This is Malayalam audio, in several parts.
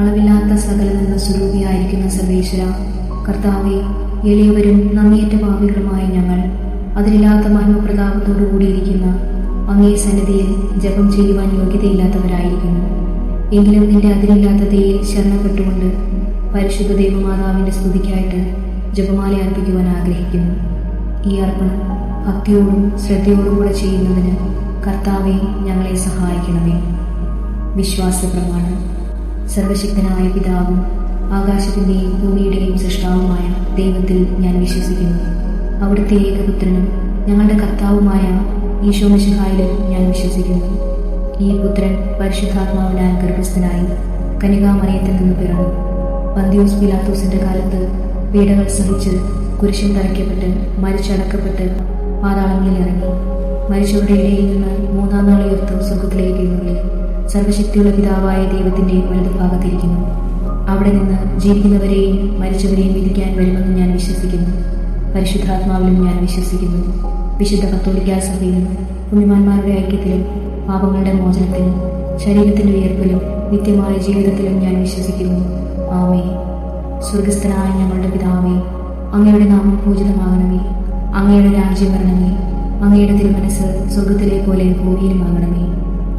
അളവില്ലാത്ത സകല നന്മ സ്വരൂപിയായിരിക്കുന്ന സർവേശ്വര കർത്താവെ, എളിയവരും നന്ദിയേറ്റ പാപികളുമായ ഞങ്ങൾ അതിലില്ലാത്ത മഹിമപ്രതാപത്തോടു കൂടിയിരിക്കുന്ന അങ്ങേ സന്നിധിയിൽ ജപം ചെയ്യുവാൻ യോഗ്യതയില്ലാത്തവരായിരിക്കുന്നു. എങ്കിലും നിന്റെ അതിരില്ലാത്ത ദയയിൽ ശരണപ്പെട്ടുകൊണ്ട് പരിശുദ്ധ ദൈവമാതാവിന്റെ സ്തുതിക്കായിട്ട് ജപമാല അർപ്പിക്കുവാൻ ആഗ്രഹിക്കുന്നു. ഈ അർപ്പണം ഭക്തിയോടും ശ്രദ്ധയോടും കൂടെ ചെയ്യുന്നതിന് കർത്താവെ, ഞങ്ങളെ സഹായിക്കണമേ. വിശ്വാസ പ്രമാണം. സർവശക്തനായ പിതാവും ആകാശത്തിന്റെയും ഭൂമിയുടെയും സൃഷ്ടാവുമായ ദൈവത്തിൽ ഞാൻ വിശ്വസിക്കുന്നു. അവിടുത്തെ ഏകപുത്രനും ഞങ്ങളുടെ കർത്താവുമായ ഈശോ മിശിഹായിലും ഞാൻ വിശ്വസിക്കുന്നു. ഈ പുത്രൻ പരിശുദ്ധാത്മാവിനാൽ ഗർഭസ്ഥനായി കന്യകാമറിയത്തിൽ നിന്ന് പിറന്നു. പന്തിയോസ് പിലാത്തോസിന്റെ കാലത്ത് പീഡകൾ സഹിച്ച് കുരിശിൽ തറയ്ക്കപ്പെട്ട് മരിച്ചടക്കപ്പെട്ട് പാതാളങ്ങളിൽ ഇറങ്ങി. മരിച്ചവരുടെ ഇടയിൽ നിന്ന് മൂന്നാം നാൾ ഉയർത്ത് സ്വർഗത്തിലേക്ക് എഴുന്നള്ളി സർവശക്തിയുള്ള പിതാവായ ദൈവത്തിന്റെ വലതുഭാഗത്തിരിക്കുന്നു. അവിടെ നിന്ന് ജീവിക്കുന്നവരെയും മരിച്ചവരെയും വിധിക്കാൻ വരുമെന്ന് ഞാൻ വിശ്വസിക്കുന്നു. പരിശുദ്ധാത്മാവിലും ഞാൻ വിശ്വസിക്കുന്നു. വിശുദ്ധ കത്തോലിക്കാ സഭയിലും പുണ്യവാന്മാരുടെ ഐക്യത്തിലും പാപങ്ങളുടെ മോചനത്തിലും ശരീരത്തിന്റെ ഉയർപ്പിലും നിത്യമായ ജീവിതത്തിലും ഞാൻ വിശ്വസിക്കുന്നു. ആമേൻ. സ്വർഗസ്ഥനായ ഞങ്ങളുടെ പിതാവേ, അങ്ങയുടെ നാമം പൂജിതമാകണമേ. അങ്ങയുടെ രാജ്യം വരണമേ. അങ്ങയുടെ തിരുമനസ് സ്വർഗത്തിലെ പോലെ ഭൂമിയിലുമാകണമേ.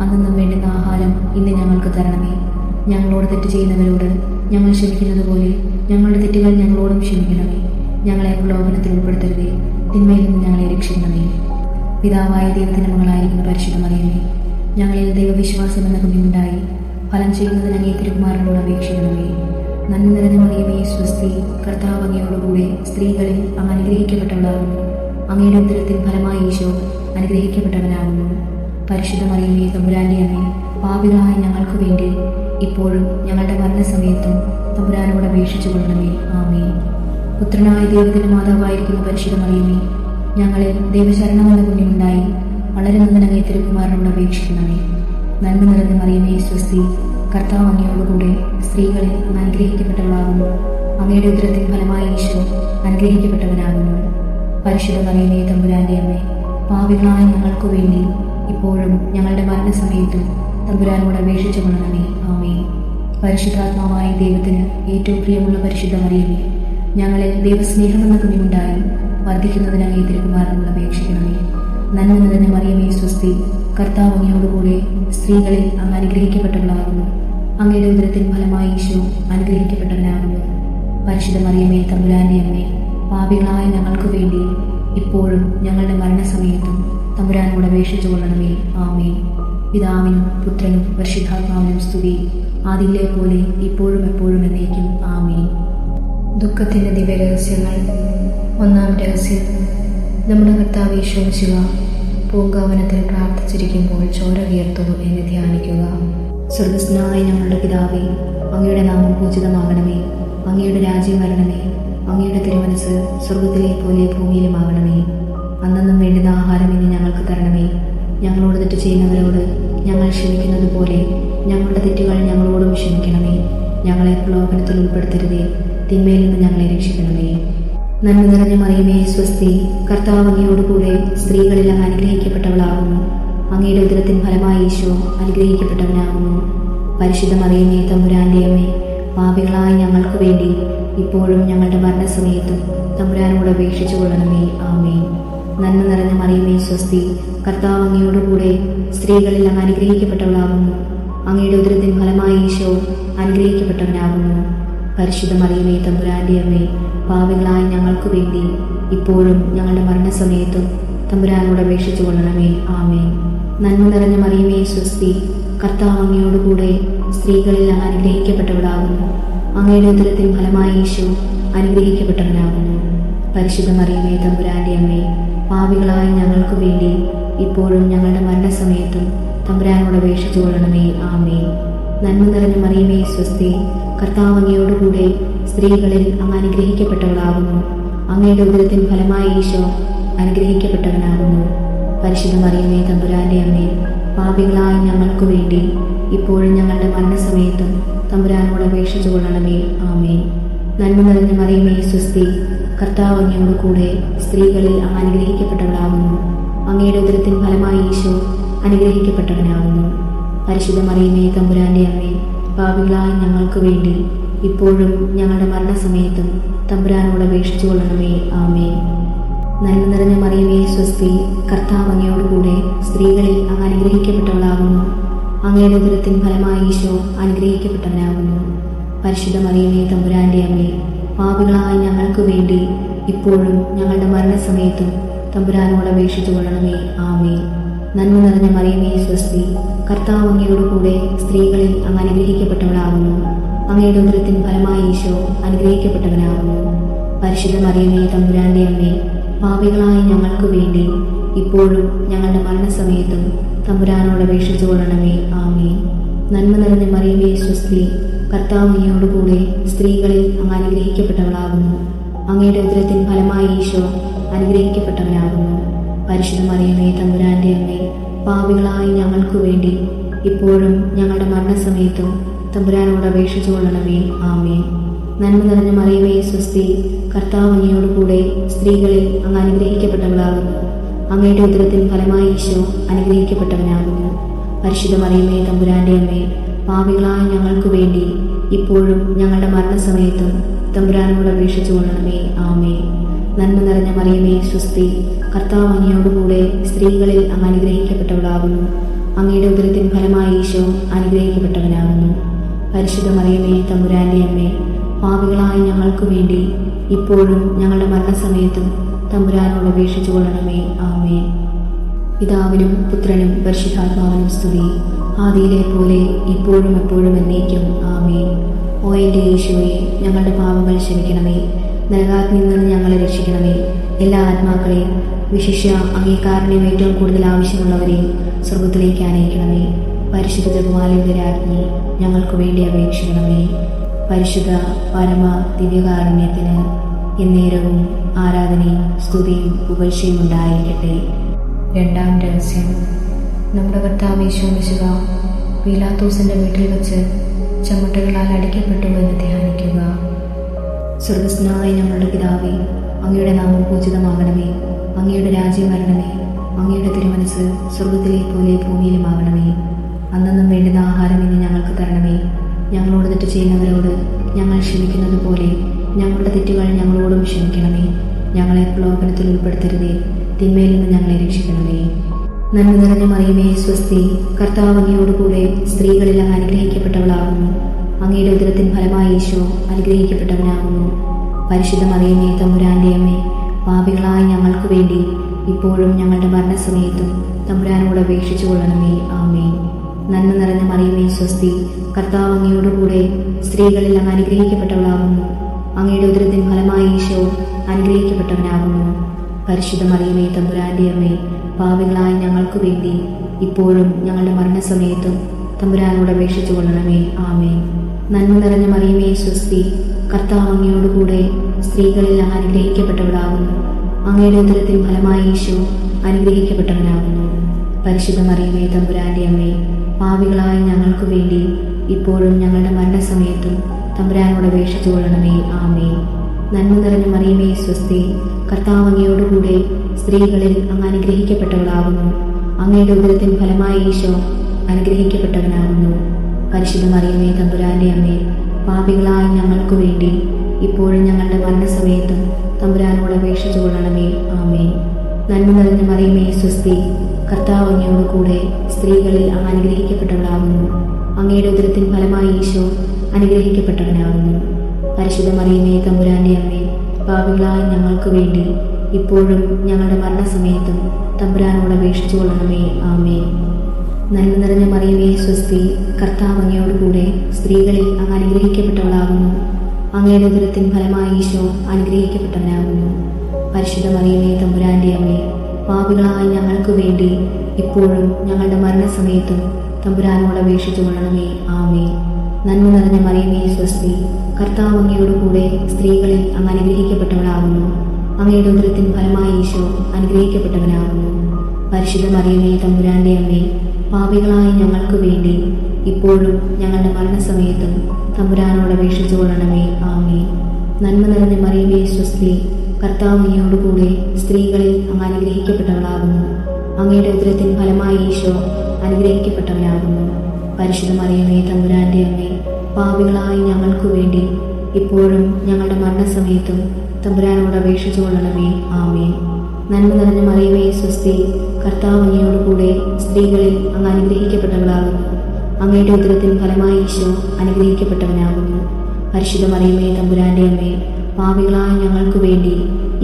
അന്നു വേണ്ടുന്ന ആഹാരം ഇന്ന് ഞങ്ങൾക്ക് തരണമേ. ഞങ്ങളോട് തെറ്റ് ചെയ്യുന്നവരോട് ഞങ്ങൾ ക്ഷമിക്കുന്നത് പോലെ ഞങ്ങളുടെ തെറ്റുകൾ ഞങ്ങളോടും ക്ഷമിക്കണമേ. ഞങ്ങളെ പ്രലോഭനത്തിൽ ഉൾപ്പെടുത്തരുതേ, തിന്മയിൽ നിന്ന് ഞങ്ങളെ രക്ഷിക്കണമേ. പിതാവായ ദൈവത്തിന്റെ മകളായിരിക്കുന്ന പരിശുദ്ധ മറിയമേ, ഞങ്ങളിൽ ദൈവവിശ്വാസം എന്ന കുഞ്ഞുണ്ടായി ഫലം ചെയ്യുന്നതിന് അങ്ങേ തിരുക്കുമാരനോട് അപേക്ഷിക്കണമേ. നന്മ നിറഞ്ഞ മറിയമേ, സ്വസ്തി, കർത്താവ് അങ്ങയോടുകൂടെ സ്ത്രീകളിൽ അങ്ങ് അനുഗ്രഹിക്കപ്പെട്ടവളാകുന്നു. അങ്ങയുടെ ഉദരത്തിൻ ഫലമായി ഈശോ അനുഗ്രഹിക്കപ്പെട്ടവനാകുന്നു. പരിശുദ്ധ മറിയമേ, തമ്പുരാന്റെ അമ്മേ, പാപികളായ ഞങ്ങൾക്ക് വേണ്ടി ഇപ്പോഴും ഞങ്ങളുടെ മരണസമയത്തും തമ്പുരാനോട് അപേക്ഷിച്ചു കൊള്ളണമേ. ആമേൻ. പുത്രനായ ദൈവത്തിന്റെ മാതാവായിരിക്കുന്ന പരിശുദ്ധ മറിയമേ, ഞങ്ങളിൽ ദൈവശരണമെന്ന പുണ്യമുണ്ടായി വളരെ നന്ദനങ്ങേ തിരുക്കുമാരനോട് അപേക്ഷിക്കണമേ. നന്മ നിറഞ്ഞ മറിയമേ, സ്വസ്തി, കർത്താവ് അങ്ങയോടുകൂടെ സ്ത്രീകളിൽ അങ്ങ് അനുഗ്രഹിക്കപ്പെട്ടവളാകുന്നു. അങ്ങയുടെ ഉദരത്തിൻ ഫലമായി ഈശോ അനുഗ്രഹിക്കപ്പെട്ടവനാകുന്നു. പരിശുദ്ധ മറിയമേ, തമ്പുരാന്റെ അമ്മേ, പാപികളായ ഞങ്ങൾക്ക് വേണ്ടി ഇപ്പോഴും ഞങ്ങളുടെ മരണസമയത്തും തമ്പുരാനോട് അപേക്ഷിച്ചു കൊള്ളണമേ. ആമേൻ. പരിശുദ്ധാത്മാവായ ദൈവത്തിന് ഏറ്റവും പ്രിയമുള്ള പരിശുദ്ധ മറിയമേ, ഞങ്ങളിൽ ദൈവസ്നേഹമെന്ന കുഞ്ഞുണ്ടായി വർദ്ധിക്കുന്നതിന് അങ്ങേ തിരുക്കുമാരനോട് അപേക്ഷിക്കണമേ. നന്മ നിറഞ്ഞ മറിയമേ, സ്വസ്തി, കർത്താവ് അങ്ങയോടുകൂടെ സ്ത്രീകളിൽ അങ്ങ് അനുഗ്രഹിക്കപ്പെട്ടവളാകുന്നു. അങ്ങയുടെ ഉദരത്തിൻ ഫലമായി ഈശോ അനുഗ്രഹിക്കപ്പെട്ടവനാകുന്നു. പരിശുദ്ധ മറിയമേ, തമ്പുരാന്റെ അമ്മേ, പാപികളായ ഞങ്ങൾക്ക് വേണ്ടി ഇപ്പോഴും ഞങ്ങളുടെ മരണസമയത്തും തമ്പുരാനോട് അപേക്ഷിച്ചു കൊള്ളണമേ. ആമേൻ. പിതാവിനും പുത്രനും പരിശുദ്ധാത്മാവിനും സ്തുതി, ആദിയിലെ പോലെ ഇപ്പോഴും എപ്പോഴും എന്നേക്കും. ആമേൻ. ദുഃഖത്തിന്റെ ദിവ്യരഹസ്യങ്ങൾ. ഒന്നാം രഹസ്യം. നമ്മുടെ കർത്താവ് ഈശോ മിശിഹാ പൂങ്കാവനത്തിൽ പ്രാർത്ഥിച്ചിരിക്കുമ്പോൾ ചോര വിയർത്തു എന്ന് ധ്യാനിക്കുക. സ്വർഗസ്ഥനായ ഞങ്ങളുടെ പിതാവേ, അങ്ങയുടെ നാമം പൂജിതമാകണമേ. അങ്ങയുടെ രാജ്യം വരണമേ. അങ്ങയുടെ തിരുമനസ് സ്വർഗത്തിലെ പോലെ ഭൂമിയിലുമാകണമേ. അന്നും വേണ്ടുന്ന ആഹാരം ഇന്ന് ഞങ്ങൾക്ക് തരണമേ. ഞങ്ങളോട് തെറ്റ് ചെയ്യുന്നവരോട് ഞങ്ങൾ ക്ഷമിക്കുന്നത് പോലെ ഞങ്ങളുടെ തെറ്റുകൾ ഞങ്ങളോടും ക്ഷമിക്കണമേ. ഞങ്ങളെ പ്രലോഭനത്തിൽ ഉൾപ്പെടുത്തരുതേ, തിന്മയിൽ നിന്ന് ഞങ്ങളെ രക്ഷിക്കണമേ. നന്മ നിറഞ്ഞ മറിയമേ, സ്വസ്തി, കർത്താവ് അങ്ങയോടുകൂടെ സ്ത്രീകളിൽ അങ്ങ് അനുഗ്രഹിക്കപ്പെട്ടവളാകുന്നു. അങ്ങയുടെ ഉദരത്തിൻ ഫലമായി ഈശോ അനുഗ്രഹിക്കപ്പെട്ടവനാകുന്നു. പരിശുദ്ധ മറിയമേ, തമ്പുരാന്റെ അമ്മേ, പാപികളായ ഞങ്ങൾക്ക് വേണ്ടി ഇപ്പോഴും ഞങ്ങളുടെ മരണസമയത്തും തമ്പുരാനോട് അപേക്ഷിച്ചു കൊള്ളണമേ. ആമേൻ. നന്മ നിറഞ്ഞ മറിയമേ, സ്വസ്തി, കർത്താവ് അങ്ങയോടുകൂടെ സ്ത്രീകളിൽ അങ്ങ് അനുഗ്രഹിക്കപ്പെട്ടവളാകുന്നു. അങ്ങയുടെ ഉദരത്തിൻ ഫലമായി ഈശോ അനുഗ്രഹിക്കപ്പെട്ടവനാകുന്നു. പരിശുദ്ധ മറിയമേ, തമ്പുരാന്റെ അമ്മേ, പാപികളായ ഞങ്ങൾക്ക് വേണ്ടി ഇപ്പോഴും ഞങ്ങളുടെ മരണസമയത്തും തമ്പുരാനോട് അപേക്ഷിച്ചു കൊള്ളണമേ. ആമേൻ. നന്മ നിറഞ്ഞ മറിയമേ, സ്വസ്തി, കർത്താവ് അങ്ങയോടുകൂടെ സ്ത്രീകളിൽ അങ്ങ് അനുഗ്രഹിക്കപ്പെട്ടവളാകുന്നു. അങ്ങയുടെ ഉദരത്തിൻ ഫലമായി ഈശോ അനുഗ്രഹിക്കപ്പെട്ടവനാകുന്നു. പരിശുദ്ധ മറിയമേ, തമ്പുരാന്റെ അമ്മേ, പാപികളായ ഞങ്ങൾക്ക് വേണ്ടി ഇപ്പോഴും ഞങ്ങളുടെ മരണസമയത്തും തമ്പുരാനോട് അപേക്ഷിച്ചു കൊള്ളണമേ. ആമേൻ. നന്മ നിറഞ്ഞ മറിയമേ, സ്വസ്തി, കർത്താവ് അങ്ങയോടുകൂടെ സ്ത്രീകളിൽ അങ്ങ് അനുഗ്രഹിക്കപ്പെട്ടവളാകുന്നു. അങ്ങയുടെ ഉദരത്തിൻ ഫലമായി ഈശോ അനുഗ്രഹിക്കപ്പെട്ടവനാകുന്നു. പരിശുദ്ധ മറിയമേ, തമ്പുരാന്റെ അമ്മേ, പാപികളായ ഞങ്ങൾക്ക് വേണ്ടി ഇപ്പോഴും ഞങ്ങളുടെ മരണസമയത്തും തമ്പുരാനോട് അപേക്ഷിച്ചു കൊള്ളണമേ. ആമേൻ. നന്മ നിറഞ്ഞ മറിയമേ, സ്വസ്തി, കർത്താവ് അങ്ങയോടുകൂടെ സ്ത്രീകളിൽ അങ്ങ് അനുഗ്രഹിക്കപ്പെട്ടവളാകുന്നു. അങ്ങയുടെ ഉദരത്തിൻ ഫലമായി ഈശോ അനുഗ്രഹിക്കപ്പെട്ടവനാകുന്നു. പരിശുദ്ധ മറിയമേ, തമ്പുരാന്റെ അമ്മേ, പാപികളായ ഞങ്ങൾക്ക് വേണ്ടി ഇപ്പോഴും ഞങ്ങളുടെ മരണസമയത്തും തമ്പുരാനോട് അപേക്ഷിച്ചു കൊള്ളണമേ. ആമേൻ. നന്മ നിറഞ്ഞ മറിയമേ സ്വസ്തി, കർത്താവ് അങ്ങയോടുകൂടെ സ്ത്രീകളിൽ അങ്ങ് അനുഗ്രഹിക്കപ്പെട്ടവളാകുന്നു. അങ്ങയുടെ ഉദരത്തിൻ ഫലമായി ഈശോ അനുഗ്രഹിക്കപ്പെട്ടവനാകുന്നു. പരിശുദ്ധ മറിയമേ തമ്പുരാന്റെ അമ്മേ, പാപികളായ ഞങ്ങൾക്ക് വേണ്ടി ഇപ്പോഴും ഞങ്ങളുടെ മരണസമയത്തും തമ്പുരാനോട് അപേക്ഷിച്ചു കൊള്ളണമേ. ആമേൻ. നന്മ നിറഞ്ഞ മറിയമേ സ്വസ്തി, കർത്താവ് അങ്ങയോടുകൂടെ സ്ത്രീകളിൽ അങ്ങ് അനുഗ്രഹിക്കപ്പെട്ടവളാകുന്നു. അങ്ങയുടെ ഉദരത്തിൻ ഫലമായി ഈശോ അനുഗ്രഹിക്കപ്പെട്ടവനാകുന്നു. പരിശുദ്ധ മറിയമേ തമ്പുരാന്റെ അമ്മേ, പാപികളായ ഞങ്ങൾക്ക് വേണ്ടി ഇപ്പോഴും ഞങ്ങളുടെ മരണസമയത്തും തമ്പുരാനോട് അപേക്ഷിച്ചു കൊള്ളണമേ. ആമേൻ. നന്മ നിറഞ്ഞ മറിയമേ സ്വസ്തി, കർത്താവ് അങ്ങയോടുകൂടെ സ്ത്രീകളിൽ അങ്ങ് അനുഗ്രഹിക്കപ്പെട്ടവളാകുന്നു. അങ്ങയുടെ ഉദരത്തിൻ ഫലമായി ഈശോ അനുഗ്രഹിക്കപ്പെട്ടവനാകുന്നു. പരിശുദ്ധ മറിയമേ തമ്പുരാന്റെ അമ്മേ, പാപികളായ ഞങ്ങൾക്ക് വേണ്ടി ഇപ്പോഴും ഞങ്ങളുടെ മരണസമയത്തും തമ്പുരാനോട് അപേക്ഷിച്ചു കൊള്ളണമേ. ആമേൻ. നന്മ നിറഞ്ഞ മറിയമേ സ്വസ്തി, കർത്താവ് അങ്ങയോടുകൂടെ സ്ത്രീകളിൽ അങ്ങ് അനുഗ്രഹിക്കപ്പെട്ടവളാകുന്നു. അങ്ങയുടെ ഉദരത്തിൻ ഫലമായി ഈശോ അനുഗ്രഹിക്കപ്പെട്ടവനാകുന്നു. പരിശുദ്ധ മറിയമേ തമ്പുരാന്റെ അമ്മേ, പാപികളായ ഞങ്ങൾക്ക് വേണ്ടി ഇപ്പോഴും ഞങ്ങളുടെ മരണസമയത്തും തമ്പുരാനോട് അപേക്ഷിച്ചു കൊള്ളണമേ. ആമേൻ. നന്മ നിറഞ്ഞ മറിയമേ സ്വസ്തി, കർത്താവ് അങ്ങയോടുകൂടെ സ്ത്രീകളിൽ അങ്ങ് അനുഗ്രഹിക്കപ്പെട്ടവളാകുന്നു. അങ്ങയുടെ ഉദരത്തിൻ ഫലമായി ഈശോ അനുഗ്രഹിക്കപ്പെട്ടവനാകുന്നു. പരിശുദ്ധ മറിയമേ തമ്പുരാന്റെ അമ്മേ, പാപികളായ ഞങ്ങൾക്ക് വേണ്ടി ഇപ്പോഴും ഞങ്ങളുടെ മരണസമയത്തും തമ്പുരാനോട് അപേക്ഷിച്ചു കൊള്ളണമേ. ആമേൻ. പിതാവിനും പുത്രനും പരിശുദ്ധാത്മാവിനും സ്തുതി, ആദിയിലെ പോലെ ഇപ്പോഴും എപ്പോഴും എന്നേക്കും. ആമേൻ. ഓ എൻ്റെ യേശുവേ, ഞങ്ങളുടെ പാപങ്ങൾ ക്ഷമിക്കണമേ. നരകാഗ്നിയിൽ നിന്ന് ഞങ്ങളെ രക്ഷിക്കണമേ. എല്ലാ ആത്മാക്കളെയും, വിശിഷ്യ അംഗീകാരനെയും ഏറ്റവും കൂടുതൽ ആവശ്യമുള്ളവരെയും സ്വർഗത്തിലേക്ക് അനയിക്കണമേ. പരിശുദ്ധ ജപമാലയുടെ രാജ്ഞി, ഞങ്ങൾക്ക് വേണ്ടി അപേക്ഷിക്കണമേ. പരിശുദ്ധ പരമ ദിവ്യകാരുണ്യത്തിന് എന്നേരവും ആരാധനയും സ്തുതിയും പുകഴ്ചയും ഉണ്ടായിരിക്കട്ടെ. രണ്ടാം രഹസ്യം. നമ്മുടെ കർത്താവ് യേശു മിശിഹ പീലാത്തോസിന്റെ വീട്ടിൽ വെച്ച് ചമ്മട്ടുകളാൽ അടിക്കപ്പെട്ടു എന്ന് ധ്യാനിക്കുക. സ്വർഗസ്നായ ഞങ്ങളുടെ പിതാവേ, അങ്ങയുടെ നാമം പൂജിതമാകണമേ. അങ്ങയുടെ രാജ്യം വരണമേ. അങ്ങയുടെ തിരുമനസ് സ്വർഗത്തിലെ പോലെ ഭൂമിയിലുമാകണമേ. അന്നന്നും വേണ്ടുന്ന ആഹാരം ഇന്ന് ഞങ്ങൾക്ക് തരണമേ. ഞങ്ങളോട് തെറ്റ് ചെയ്യുന്നവരോട് ഞങ്ങൾ ക്ഷമിക്കുന്നത് പോലെ ഞങ്ങളുടെ തെറ്റുകൾ ഞങ്ങളോടും ക്ഷമിക്കണമേ. ഞങ്ങളെ പ്രലോഭനത്തിൽ ഉൾപ്പെടുത്തരുതേ, തിന്മയിൽ നിന്ന് ഞങ്ങളെ രക്ഷിക്കണമേ. നന്മ നിറഞ്ഞ മറിയമേ സ്വസ്തി, കർത്താവ് അങ്ങയോടുകൂടെ സ്ത്രീകളിൽ അങ്ങ് അനുഗ്രഹിക്കപ്പെട്ടവളാകുന്നു. അങ്ങയുടെ ഉദരത്തിൻ ഫലമായി ഈശോ അനുഗ്രഹിക്കപ്പെട്ടവനാകുന്നു. പരിശുദ്ധ മറിയമേ തമ്പുരാന്റെ അമ്മേ, പാപികളായ ഞങ്ങൾക്ക് വേണ്ടി ഇപ്പോഴും ഞങ്ങളുടെ മരണസമയത്തും തമ്പുരാനോട് അപേക്ഷിച്ചു കൊള്ളണമേ. ആമേൻ. നന്മ നിറഞ്ഞ മറിയമേ സ്വസ്തി, കർത്താവ് അങ്ങയോടുകൂടെ സ്ത്രീകളിൽ അങ്ങ് അനുഗ്രഹിക്കപ്പെട്ടവളാകുന്നു. അങ്ങയുടെ ഉദരത്തിൻ ഫലമായി ഈശോ അനുഗ്രഹിക്കപ്പെട്ടവനാകുന്നു. പരിശുദ്ധ മറിയമേ തമ്പുരാന്റെ അമ്മേ, പാപികളായ ഞങ്ങൾക്ക് വേണ്ടി ഇപ്പോഴും ഞങ്ങളുടെ മരണസമയത്തും തമ്പുരാനോട് അപേക്ഷിച്ചു കൊള്ളണമേ. ആമേൻ. നന്മ നിറഞ്ഞ മറിയമേ സ്വസ്തി, കർത്താവ് അങ്ങയോടുകൂടെ സ്ത്രീകളിൽ അങ്ങ് അനുഗ്രഹിക്കപ്പെട്ടവളാകുന്നു. അങ്ങയുടെ ഉദരത്തിൻ ഫലമായി ഈശോ അനുഗ്രഹിക്കപ്പെട്ടവനാകുന്നു. പരിശുദ്ധ മറിയമേ തമ്പുരാന്റെ അമ്മേ, പാപികളായ ഞങ്ങൾക്ക് വേണ്ടി ഇപ്പോഴും ഞങ്ങളുടെ മരണസമയത്തും തമ്പുരാനോട് അപേക്ഷിച്ചു കൊള്ളണമേ. ആമേൻ. നന്മ നിറഞ്ഞ മറിയമേ സ്വസ്തി, കർത്താവ് അങ്ങയോടുകൂടെ സ്ത്രീകളിൽ അങ്ങ് അനുഗ്രഹിക്കപ്പെട്ടവളാകുന്നു. അങ്ങയുടെ ഉദരത്തിൻ ഫലമായി ഈശോ അനുഗ്രഹിക്കപ്പെട്ടവനാകുന്നു. പരിശുദ്ധ മറിയമേ തമ്പുരാന്റെ അമ്മേ, പാപികളായ ഞങ്ങൾക്ക് വേണ്ടി ഇപ്പോഴും ഞങ്ങളുടെ മരണസമയത്തും തമ്പുരാനോട് അപേക്ഷിച്ചു കൊള്ളണമേ. ആമേൻ. നന്മ നിറഞ്ഞ മറിയമേ സ്വസ്തി, കർത്താവ് അങ്ങയോടുകൂടെ സ്ത്രീകളിൽ അങ്ങ് അനുഗ്രഹിക്കപ്പെട്ടവളാകുന്നു. അങ്ങയുടെ ഉദരത്തിൻ ഫലമായി ഈശോ അനുഗ്രഹിക്കപ്പെട്ടവനാകുന്നു. പരിശുദ്ധ മറിയമേ തമ്പുരാന്റെ അമ്മേ, പാപികളായ ഞങ്ങൾക്ക് വേണ്ടി ഇപ്പോഴും ഞങ്ങളുടെ മരണസമയത്തും തമ്പുരാനോട് അപേക്ഷിച്ചു കൊള്ളണമേ. ആമേൻ. നന്മ നിറഞ്ഞ മറിയമേ സ്വസ്തി, കർത്താവ് അങ്ങയോടുകൂടെ സ്ത്രീകളിൽ അങ്ങ് അനുഗ്രഹിക്കപ്പെട്ടവളാകുന്നു. അങ്ങയുടെ ഉദരത്തിൻ ഫലമായി ഈശോ അനുഗ്രഹിക്കപ്പെട്ടവനാകുന്നു. പരിശുദ്ധ മറിയമേ തമ്പുരാന്റെ അമ്മേ, പാപികളായ ഞങ്ങൾക്ക് വേണ്ടി ഇപ്പോഴും ഞങ്ങളുടെ മരണസമയത്തും തമ്പുരാനോട് അപേക്ഷിച്ചു കൊള്ളണമേ. ആമേൻ. നന്മ നിറഞ്ഞ മറിയമേ സ്വസ്തി, കർത്താവ് അങ്ങയോടുകൂടെ സ്ത്രീകളിൽ അങ്ങ് അനുഗ്രഹിക്കപ്പെട്ടവളാകുന്നു. അങ്ങയുടെ ഉദരത്തിൻ ഫലമായി ഈശോ അനുഗ്രഹിക്കപ്പെട്ടവനാകുന്നു. പരിശുദ്ധ മറിയമേ തമ്പുരാന്റെ അമ്മേ, പാപികളായ ഞങ്ങൾക്ക് വേണ്ടി ഇപ്പോഴും ഞങ്ങളുടെ മരണസമയത്തും തമ്പുരാനോട് അപേക്ഷിച്ചു കൊള്ളണമേ. ആമേൻ. നന്മ നിറഞ്ഞ മറിയമേ സ്വസ്തി, കർത്താവ് അങ്ങയോടുകൂടെ സ്ത്രീകളിൽ അങ്ങ് അനുഗ്രഹിക്കപ്പെട്ടവളാകുന്നു. അങ്ങയുടെ ഉദരത്തിൻ ഫലമായി ഈശോ അനുഗ്രഹിക്കപ്പെട്ടവനാകുന്നു. പരിശുദ്ധ മറിയമേ തമ്പുരാന്റെ അമ്മേ, പാപികളായ ഞങ്ങൾക്ക് വേണ്ടി ഇപ്പോഴും ഞങ്ങളുടെ മരണസമയത്തും തമ്പുരാനോട് അപേക്ഷിച്ചു കൊള്ളണമേ. ആമേൻ. നന്മ നിറഞ്ഞ മറിയമേ സ്വസ്തി, കർത്താവ് അങ്ങയോടുകൂടെ സ്ത്രീകളിൽ അങ്ങ് അനുഗ്രഹിക്കപ്പെട്ടവളാകുന്നു. അങ്ങയുടെ ഉദരത്തിൻ ഫലമായി ഈശോ അനുഗ്രഹിക്കപ്പെട്ടവനാകുന്നു. പരിശുദ്ധ മറിയമേ തമ്പുരാന്റെ അമ്മേ, പാപികളായ ഞങ്ങൾക്ക് വേണ്ടി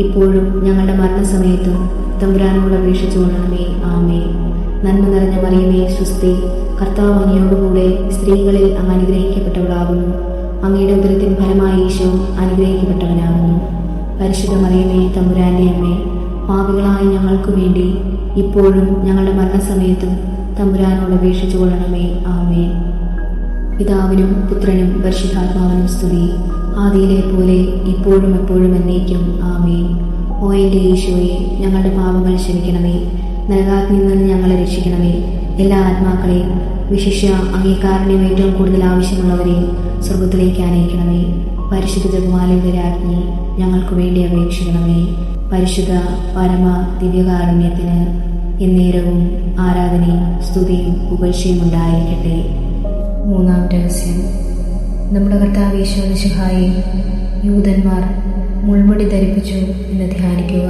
ഇപ്പോഴും ഞങ്ങളുടെ മരണസമയത്തും തമ്പുരാനോട് അപേക്ഷിച്ചു കൊള്ളണമേ. ആമേൻ. നന്മ നിറഞ്ഞ മറിയമേ സ്വസ്തി, കർത്താവ് അങ്ങയോടുകൂടെ സ്ത്രീകളിൽ അങ്ങ് അനുഗ്രഹിക്കപ്പെട്ടവളാകുന്നു. അങ്ങയുടെ ഉദരത്തിൻ ഫലമായി ഈശോ അനുഗ്രഹിക്കപ്പെട്ടവനാകുന്നു. പരിശുദ്ധ മറിയമേ തമ്പുരാന്റെ അമ്മേ, പാപികളായ ഞങ്ങൾക്ക് വേണ്ടി ഇപ്പോഴും ഞങ്ങളുടെ മരണസമയത്തും തമ്പുരാനോട് അപേക്ഷിച്ചു കൊള്ളണമേ. ആമേൻ. പിതാവിനും പുത്രനും പരിശുദ്ധാത്മാവിനും സ്തുതി, ആദിയിലെ പോലെ ഇപ്പോഴും എപ്പോഴും എന്നേക്കും. ആമേൻ. ഓ എൻ്റെ ഈശോയെ, ഞങ്ങളുടെ പാപങ്ങൾ ക്ഷമിക്കണമേ. നരകാഗ്നിയിൽ നിന്ന് ഞങ്ങളെ രക്ഷിക്കണമേ. എല്ലാ ആത്മാക്കളെയും, വിശിഷ്യ അങ്ങേ കാരുണ്യം ഏറ്റവും കൂടുതൽ ആവശ്യമുള്ളവരെയും സ്വർഗത്തിലേക്ക് അനയിക്കണമേ. പരിശുദ്ധ ജപമാലയുടെ രാജ്ഞി, ഞങ്ങൾക്ക് വേണ്ടി അപേക്ഷിക്കണമേ. പരിശുദ്ധ പരമ ദിവ്യകാരുണ്യത്തിന് എന്നേരവും ആരാധനയും സ്തുതിയും പുകഴ്ചയും ഉണ്ടായിരിക്കട്ടെ. മൂന്നാം രഹസ്യം. നമ്മുടെ കർത്താവ് ഈശോ മിശിഹായെ യൂദന്മാർ മുൾമുടി ധരിപ്പിച്ചു എന്ന് ധ്യാനിക്കുക.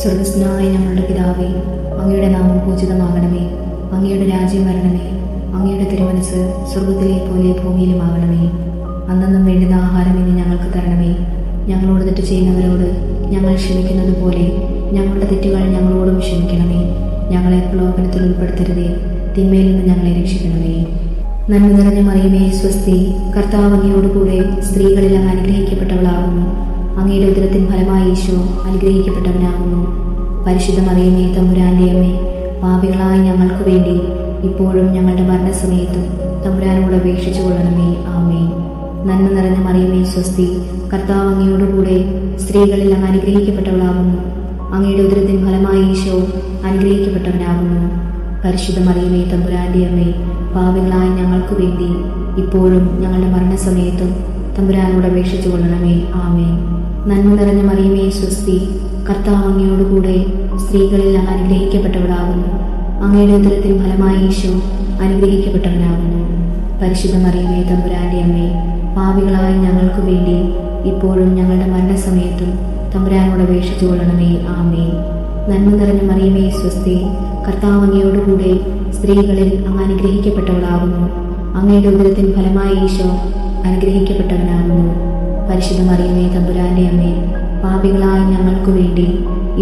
സ്വർഗസ്നായ ഞങ്ങളുടെ പിതാവേ, അങ്ങയുടെ നാമം പൂജിതമാകണമേ. അങ്ങയുടെ രാജ്യം വരണമേ. അങ്ങയുടെ തിരുമനസ് സ്വർഗത്തിലെ പോലെ ഭൂമിയിലുമാകണമേ. അന്നന്നും വേണ്ടുന്ന ആഹാരം ഇന്ന് ഞങ്ങൾക്ക് തരണമേ. ഞങ്ങളോട് തെറ്റ് ചെയ്യുന്നവരോട് ഞങ്ങൾ ക്ഷമിക്കുന്നത് പോലെ ഞങ്ങളുടെ തെറ്റുകൾ ഞങ്ങളോടും ക്ഷമിക്കണമേ. ഞങ്ങളെ പ്രലോഭനത്തിൽ ഉൾപ്പെടുത്തരുതേ, തിന്മയിൽ നിന്ന് ഞങ്ങളെ രക്ഷിക്കണമേ. നന്മ നിറഞ്ഞ മറിയമേ സ്വസ്തി, കർത്താവ് അങ്ങയോടുകൂടെ സ്ത്രീകളിൽ അങ്ങ് അനുഗ്രഹിക്കപ്പെട്ടവളാകുന്നു. അങ്ങയുടെ ഉദരത്തിൻ ഫലമായി ഈശോ അനുഗ്രഹിക്കപ്പെട്ടവനാകുന്നു. പരിശുദ്ധ മറിയമേ തമ്പുരാന്റെ അമ്മേ, പാപികളായ ഞങ്ങൾക്ക് വേണ്ടി ഇപ്പോഴും ഞങ്ങളുടെ മരണസമയത്തും തമ്പുരാനോട് അപേക്ഷിച്ചു കൊള്ളണമേ. ആമേൻ. നന്മ നിറഞ്ഞ മറിയമേ സ്വസ്തി, കർത്താവ് അങ്ങയോടുകൂടെ സ്ത്രീകളിൽ അങ്ങ് അനുഗ്രഹിക്കപ്പെട്ടവളാകുന്നു. അങ്ങയുടെ ഉദരത്തിൻ ഫലമായി ഈശോ അനുഗ്രഹിക്കപ്പെട്ടവനാകുന്നു. പരിശുദ്ധ മറിയമേ തമ്പുരാന്റെ അമ്മേ, പാപികളായ ഞങ്ങൾക്ക് വേണ്ടി ഇപ്പോഴും ഞങ്ങളുടെ മരണസമയത്തും തമ്പുരാനോട് അപേക്ഷിച്ചു കൊള്ളണമേ. ആമേൻ. നന്മ നിറഞ്ഞ മറിയമേ സ്വസ്തി, കർത്താവ് അങ്ങയോടുകൂടെ സ്ത്രീകളിൽ അങ്ങ് അനുഗ്രഹിക്കപ്പെട്ടവളാകുന്നു. അങ്ങയുടെ ഉദരത്തിൻ ഫലമായി ഈശോ അനുഗ്രഹിക്കപ്പെട്ടവനാകുന്നു. പരിശുദ്ധ മറിയമേ തമ്പുരാന്റെ അമ്മേ, പാപികളായ ഞങ്ങൾക്ക് വേണ്ടി ഇപ്പോഴും ഞങ്ങളുടെ മരണസമയത്തും തമ്പുരാനോട് അപേക്ഷിച്ചു കൊള്ളണമേ. ആമേൻ. നന്മ നിറഞ്ഞ മറിയമേ സ്വസ്തി, കർത്താവ് അങ്ങയോടുകൂടെ സ്ത്രീകളിൽ അങ്ങ് അനുഗ്രഹിക്കപ്പെട്ടവളാകുന്നു. അങ്ങയുടെ ഉദരത്തിൻ ഫലമായി ഈശോ അനുഗ്രഹിക്കപ്പെട്ടവനാകുന്നു. പരിശുദ്ധ മറിയമേ തമ്പുരാന്റെ അമ്മേ, പാപികളായ ഞങ്ങൾക്ക് വേണ്ടി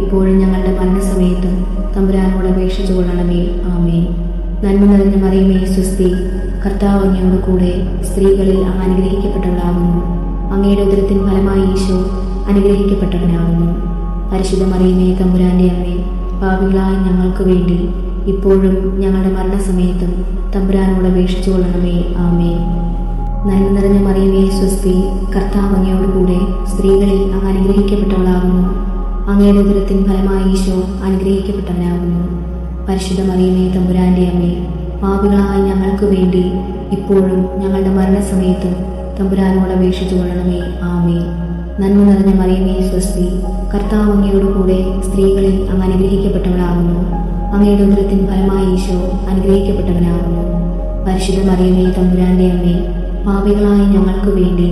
ഇപ്പോഴും ഞങ്ങളുടെ മരണസമയത്തും തമ്പുരാനോട് അപേക്ഷിച്ചു കൊള്ളണമേ. ആമേൻ. നന്മ നിറഞ്ഞ മറിയമേ സ്വസ്തി, കർത്താവ് അങ്ങയോടുകൂടെ സ്ത്രീകളിൽ അങ്ങ് അനുഗ്രഹിക്കപ്പെട്ടവളാകുന്നു. അങ്ങയുടെ ഉദരത്തിൻ ഫലമായി ഈശോ അനുഗ്രഹിക്കപ്പെട്ടവനാകുന്നു. പരിശുദ്ധ മറിയമേ തമ്പുരാന്റെ അമ്മേ, പാപികളായ ഞങ്ങൾക്ക് വേണ്ടി ഇപ്പോഴും ഞങ്ങളുടെ മരണസമയത്തും തമ്പുരാനോട് അപേക്ഷിച്ചു കൊള്ളണമേ. ആമേൻ. നന്മ നിറഞ്ഞ മറിയമേ സ്വസ്തി, കർത്താവ് അങ്ങയോടുകൂടെ സ്ത്രീകളിൽ അങ്ങ് അനുഗ്രഹിക്കപ്പെട്ടവളാകുന്നു. അങ്ങയുടെ ഉദരത്തിൻ ഫലമായി ഈശോ അനുഗ്രഹിക്കപ്പെട്ടവനാകുന്നു. പരിശുദ്ധ മറിയമേ തമ്പുരാന്റെ അമ്മേ, പാപികളായ ഞങ്ങൾക്ക് വേണ്ടി ഇപ്പോഴും ഞങ്ങളുടെ മരണസമയത്തും തമ്പുരാനോട് അപേക്ഷിച്ചു കൊള്ളണമേ. ആമേൻ. നന്മ നിറഞ്ഞ മറിയമേ സ്വസ്തി, കർത്താവ് അങ്ങയോടുകൂടെ സ്ത്രീകളിൽ അങ്ങ് അനുഗ്രഹിക്കപ്പെട്ടവളാകുന്നു. അങ്ങയുടെ ഉദരത്തിൻ ഫലമായി ഈശോ അനുഗ്രഹിക്കപ്പെട്ടവനാകുന്നു. പരിശുദ്ധ മറിയമേ തമ്പുരാന്റെ അമ്മേ, പാപികളായ ഞങ്ങൾക്ക് വേണ്ടി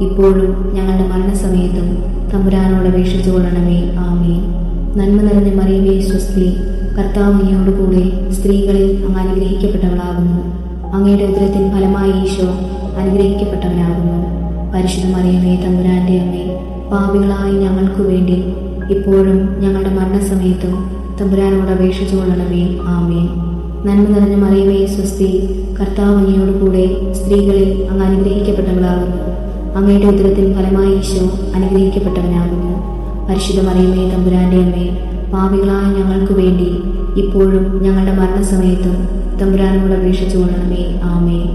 ഇപ്പോഴും ഞങ്ങളുടെ മരണസമയത്തും തമ്പുരാനോട് അപേക്ഷിച്ചു കൊള്ളണമേ. ആമേൻ. നന്മ നിറഞ്ഞ മറിയമേ സ്വസ്തി, കർത്താവ് അങ്ങയോടുകൂടെ സ്ത്രീകളിൽ അങ്ങ് അനുഗ്രഹിക്കപ്പെട്ടവളാകുന്നു. അങ്ങയുടെ ഉദരത്തിൻ ഫലമായി ഈശോ അനുഗ്രഹിക്കപ്പെട്ടവനാകുന്നു. പരിശുദ്ധ മറിയമേ തമ്പുരാന്റെ അമ്മേ, പാപികളായ ഞങ്ങൾക്ക് വേണ്ടി ഇപ്പോഴും ഞങ്ങളുടെ മരണസമയത്തും തമ്പുരാനോട് അപേക്ഷിച്ചു കൊള്ളണമേ. ആമേൻ. നന്മ നിറഞ്ഞ മറിയമേ സ്വസ്തി, കർത്താവ് അങ്ങയോടുകൂടെ സ്ത്രീകളിൽ അങ്ങ് അനുഗ്രഹിക്കപ്പെട്ടവളാകുന്നു. അങ്ങയുടെ ഉദരത്തിൻ ഫലമായി ഈശോ അനുഗ്രഹിക്കപ്പെട്ടവനാകുന്നു. പരിശുദ്ധ മറിയമേ തമ്പുരാന്റെ അമ്മേ, പാപികളായ ഞങ്ങൾക്ക് വേണ്ടി ഇപ്പോഴും ഞങ്ങളുടെ മരണസമയത്തും തമ്പുരാനോട് അപേക്ഷിച്ചു കൊള്ളണമേ. ആമേൻ.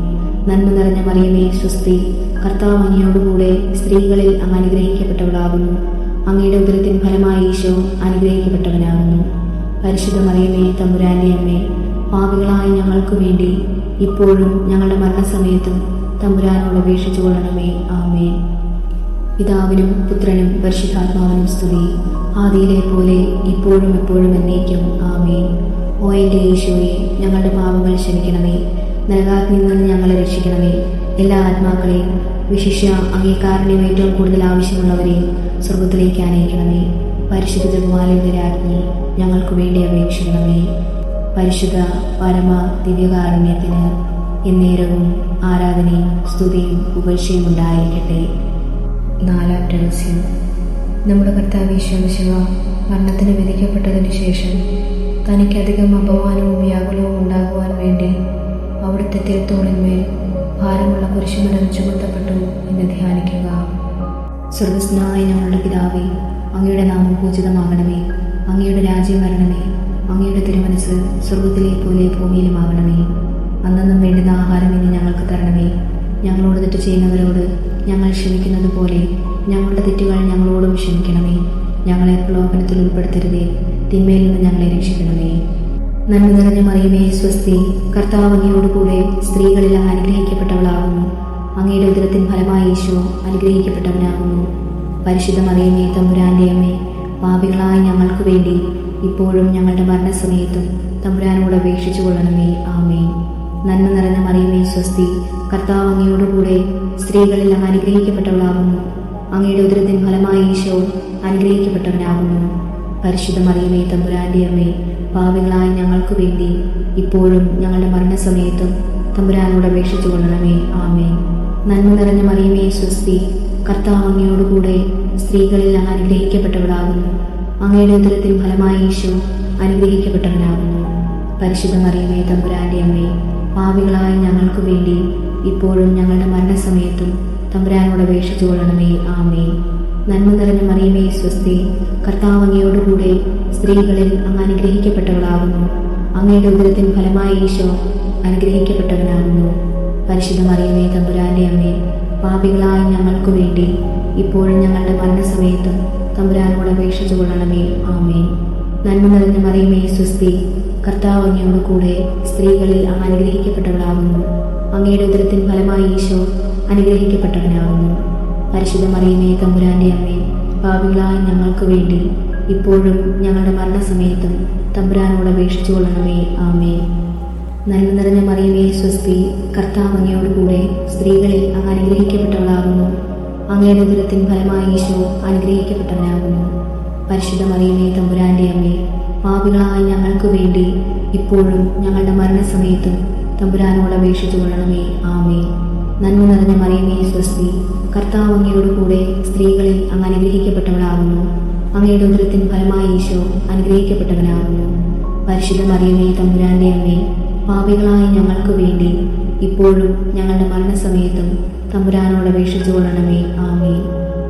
നന്മ നിറഞ്ഞ മറിയമേ സ്വസ്തി, കർത്താവ് അങ്ങയോടുകൂടെ സ്ത്രീകളിൽ അങ്ങ് അനുഗ്രഹിക്കപ്പെട്ടവളാകുന്നു. അങ്ങയുടെ ഉദരത്തിൻ ഫലമായി ഈശോ അനുഗ്രഹിക്കപ്പെട്ടവനാകുന്നു. പരിശുദ്ധ മറിയമേ തമ്പുരാന്റെ അമ്മേ, പാപികളായ ഞങ്ങൾക്ക് വേണ്ടി ഇപ്പോഴും ഞങ്ങളുടെ മരണസമയത്തും തമ്പുരാനോട് അപേക്ഷിച്ചു കൊള്ളണമേ. ആമേൻ. പിതാവിനും പുത്രനും പരിശുദ്ധാത്മാവിനും സ്തുതി, ആദിയിലെ പോലെ ഇപ്പോഴും എപ്പോഴും എന്നേക്കും. ആമേൻ. ഓ എൻ്റെ ഈശോയെ, ഞങ്ങളുടെ പാപങ്ങൾ ക്ഷമിക്കണമേ. നരകാഗ്നിയിൽ നിന്ന് ഞങ്ങളെ രക്ഷിക്കണമേ. എല്ലാ ആത്മാക്കളെയും, വിശിഷ്യ അങ്ങേ കാരുണ്യം ഏറ്റവും കൂടുതൽ ആവശ്യമുള്ളവരെയും സ്വർഗത്തിലേക്ക് അനയിക്കണമേ. പരിശുദ്ധ ജപമാലയുടെ രാജ്ഞി, ഞങ്ങൾക്ക് വേണ്ടി അപേക്ഷിക്കണമേ. പരിശുദ്ധ പരമ ദിവ്യകാരുണ്യത്തിന് എന്നേരവും ആരാധനയും സ്തുതിയും പുകഴ്ചയും ഉണ്ടായിരിക്കട്ടെ. 4-ാം രഹസ്യം. നമ്മുടെ കർത്താവ് ഈശോ മിശിഹ മരണത്തിന് വിധിക്കപ്പെട്ടതിനു ശേഷം തനിക്കധികം അപമാനവും വ്യാകുലവും ഉണ്ടാകുവാൻ വേണ്ടി അവിടുത്തെ തിരുത്തോളിന്മേൽ ഭാരമുള്ള കുരിശുമരം ചുമത്തപ്പെട്ടു എന്ന് ധ്യാനിക്കുക. സ്വർഗസ്നായ ഞങ്ങളുടെ പിതാവേ, അങ്ങയുടെ നാമം പൂജിതമാകണമേ. അങ്ങയുടെ രാജ്യം വരണമേ. അങ്ങയുടെ തിരുമനസ് സ്വർഗത്തിലെ പോലെ ഭൂമിയിലുമാകണമേ. അന്നന്നും വേണ്ടുന്ന ആഹാരം ഇന്ന് ഞങ്ങൾക്ക് തരണമേ. ഞങ്ങളോട് തെറ്റ് ചെയ്യുന്നവരോട് ഞങ്ങൾ ക്ഷമിക്കുന്നത് പോലെ ഞങ്ങളുടെ തെറ്റുകൾ ഞങ്ങളോടും ക്ഷമിക്കണമേ. ഞങ്ങളെ പ്രലോഭനത്തിൽ ഉൾപ്പെടുത്തരുതേ, തിന്മയിൽ നിന്ന് ഞങ്ങളെ രക്ഷിക്കണമേ. നന്മ നിറഞ്ഞ മറിയമേ സ്വസ്തി, കർത്താവ് അങ്ങയോടുകൂടെ സ്ത്രീകളിൽ അങ്ങ് അനുഗ്രഹിക്കപ്പെട്ടവളാകുന്നു. അങ്ങയുടെ ഉദരത്തിൻ ഫലമായി ഈശോ അനുഗ്രഹിക്കപ്പെട്ടവനാകുന്നു. പരിശുദ്ധ മറിയമേ തമ്പുരാന്റെ അമ്മേ, പാപികളായ ഞങ്ങൾക്ക് വേണ്ടി ഇപ്പോഴും ഞങ്ങളുടെ മരണസമയത്തും തമ്പുരാനോട് അപേക്ഷിച്ചു കൊള്ളണമേ. ആമേൻ. നന്മ നിറഞ്ഞ മറിയമേ സ്വസ്തി, കർത്താവ് അങ്ങയോടുകൂടെ സ്ത്രീകളിൽ അങ്ങ് അനുഗ്രഹിക്കപ്പെട്ടവളാകുന്നു. അങ്ങയുടെ ഉദരത്തിൻ ഫലമായി ഈശോ അനുഗ്രഹിക്കപ്പെട്ടവനാകുന്നു. പരിശുദ്ധ മറിയമേ തമ്പുരാന്റെ അമ്മേ, പാപികളായ ഞങ്ങൾക്ക് വേണ്ടി ഇപ്പോഴും ഞങ്ങളുടെ മരണസമയത്തും തമ്പുരാനോട് അപേക്ഷിച്ചു കൊള്ളണമേ. ആമേൻ. നന്മ നിറഞ്ഞ മറിയമേ സ്വസ്തി, കർത്താവ് അങ്ങയോടുകൂടെ സ്ത്രീകളിൽ അങ്ങ് അനുഗ്രഹിക്കപ്പെട്ടവളാകുന്നു. അങ്ങയുടെ ഉദരത്തിൻ ഫലമായി ഈശോ അനുഗ്രഹിക്കപ്പെട്ടവനാകുന്നു. പരിശുദ്ധ മറിയമേ തമ്പുരാന്റെ അമ്മേ, പാപികളായ ഞങ്ങൾക്ക് വേണ്ടി ഇപ്പോഴും ഞങ്ങളുടെ മരണസമയത്തും തമ്പുരാനോട് അപേക്ഷിച്ചു കൊള്ളണമേ. ആമേൻ. നന്മ നിറഞ്ഞ മറിയമേ സ്വസ്തി, കർത്താവ് അങ്ങയോടുകൂടെ സ്ത്രീകളിൽ അങ്ങ് അനുഗ്രഹിക്കപ്പെട്ടവളാകുന്നു. അങ്ങയുടെ ഉദരത്തിൻ ഫലമായി ഈശോ അനുഗ്രഹിക്കപ്പെട്ടവനാകുന്നു. പരിശുദ്ധ മറിയമേ തമ്പുരാന്റെ അമ്മേ, പാപികളായ ഞങ്ങൾക്ക് വേണ്ടി ഇപ്പോഴും ഞങ്ങളുടെ മരണസമയത്തും തമ്പുരാനോട് അപേക്ഷിച്ചു കൊള്ളണമേ. ആമേൻ. നന്മ നിറഞ്ഞ മറിയമേ സ്വസ്തി, കർത്താവ് അങ്ങയോടുകൂടെ സ്ത്രീകളിൽ അങ്ങ് അനുഗ്രഹിക്കപ്പെട്ടവളാകുന്നു. അങ്ങയുടെ ഉദരത്തിൻ ഫലമായി ഈശോ അനുഗ്രഹിക്കപ്പെട്ടവനാകുന്നു. പരിശുദ്ധ മറിയമേ തമ്പുരാന്റെ അമ്മേ, പാപികളായ ഞങ്ങൾക്ക് വേണ്ടി ഇപ്പോഴും ഞങ്ങളുടെ മരണസമയത്തും തമ്പുരാനോട് അപേക്ഷിച്ചു കൊള്ളണമേ. ആമേൻ. നന്മ നിറഞ്ഞ മറിയമേ സ്വസ്തി, കർത്താവ് അങ്ങയോടുകൂടെ സ്ത്രീകളിൽ അങ്ങ് അനുഗ്രഹിക്കപ്പെട്ടവളാകുന്നു. അങ്ങയുടെ ഉദരത്തിൻ ഫലമായി ഈശോ അനുഗ്രഹിക്കപ്പെട്ടവനാകുന്നു. പരിശുദ്ധ മറിയമേ തമ്പുരാന്റെ അമ്മേ, പാപികളായ ഞങ്ങൾക്ക് വേണ്ടി ഇപ്പോഴും ഞങ്ങളുടെ മരണസമയത്തും തമ്പുരാനോട് അപേക്ഷിച്ചു കൊള്ളണമേ. ആമേൻ. നന്മ നിറഞ്ഞ മറിയമേ സ്വസ്തി, കർത്താവ് അങ്ങയോടുകൂടെ സ്ത്രീകളിൽ അങ്ങ് അനുഗ്രഹിക്കപ്പെട്ടവളാകുന്നു. അങ്ങയുടെ ഉദരത്തിൻ ഫലമായി ഈശോ അനുഗ്രഹിക്കപ്പെട്ടവനാകുന്നു. പരിശുദ്ധ മറിയമേ തമ്പുരാന്റെ അമ്മേ, പാപികളായ ഞങ്ങൾക്ക് വേണ്ടി ഇപ്പോഴും ഞങ്ങളുടെ മരണസമയത്തും തമ്പുരാനോട് അപേക്ഷിച്ചു കൊള്ളണമേ. ആമേൻ.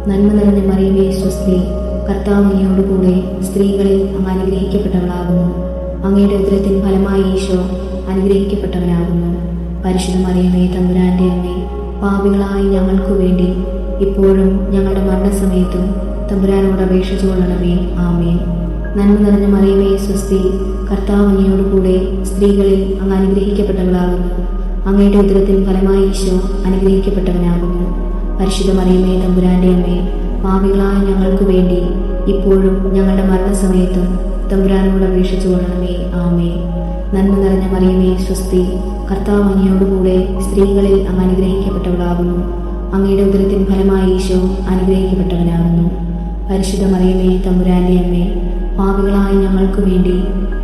നന്മ നിറഞ്ഞ മറിയമേ സ്വസ്തി, കർത്താവ് അങ്ങയോടുകൂടെ സ്ത്രീകളിൽ അങ്ങ് അനുഗ്രഹിക്കപ്പെട്ടവളാകുന്നു. അങ്ങയുടെ ഉദരത്തിൻ ഫലമായി ഈശോ അനുഗ്രഹിക്കപ്പെട്ടവനാകുന്നു. പരിശുദ്ധ മറിയമേ തമ്പുരാന്റെ അമ്മേ, പാപികളായ ഞങ്ങൾക്ക് വേണ്ടി ഇപ്പോഴും ഞങ്ങളുടെ മരണസമയത്തും തമ്പുരാനോട് അപേക്ഷിച്ചു കൊള്ളണമേ. ആമേൻ. നന്മ നിറഞ്ഞ മറിയമേ സ്വസ്തി, കർത്താവ് അങ്ങയോടുകൂടെ സ്ത്രീകളിൽ അങ്ങ് അനുഗ്രഹിക്കപ്പെട്ടവളാകുന്നു. അങ്ങയുടെ ഉദരത്തിൻ ഫലമായി ഈശോ അനുഗ്രഹിക്കപ്പെട്ടവനാകുന്നു. പരിശുദ്ധ മറിയമേ തമ്പുരാന്റെ അമ്മേ, പാപികളായ ഞങ്ങൾക്ക് വേണ്ടി ഇപ്പോഴും ഞങ്ങളുടെ മരണസമയത്തും തമ്പുരാനോട് അപേക്ഷിച്ചു കൊള്ളണമേ. ആമേൻ. നന്മ നിറഞ്ഞ മറിയമേ സ്വസ്തി, കർത്താവ് അങ്ങയോടുകൂടെ സ്ത്രീകളിൽ അങ്ങ് അനുഗ്രഹിക്കപ്പെട്ടവളാകുന്നു. അങ്ങയുടെ ഉദരത്തിൻ ഫലമായി ഈശോ അനുഗ്രഹിക്കപ്പെട്ടവനാകുന്നു. പരിശുദ്ധ മറിയമേ തമ്പുരാന്റെ അമ്മേ, പാപികളായ ഞങ്ങൾക്ക് വേണ്ടി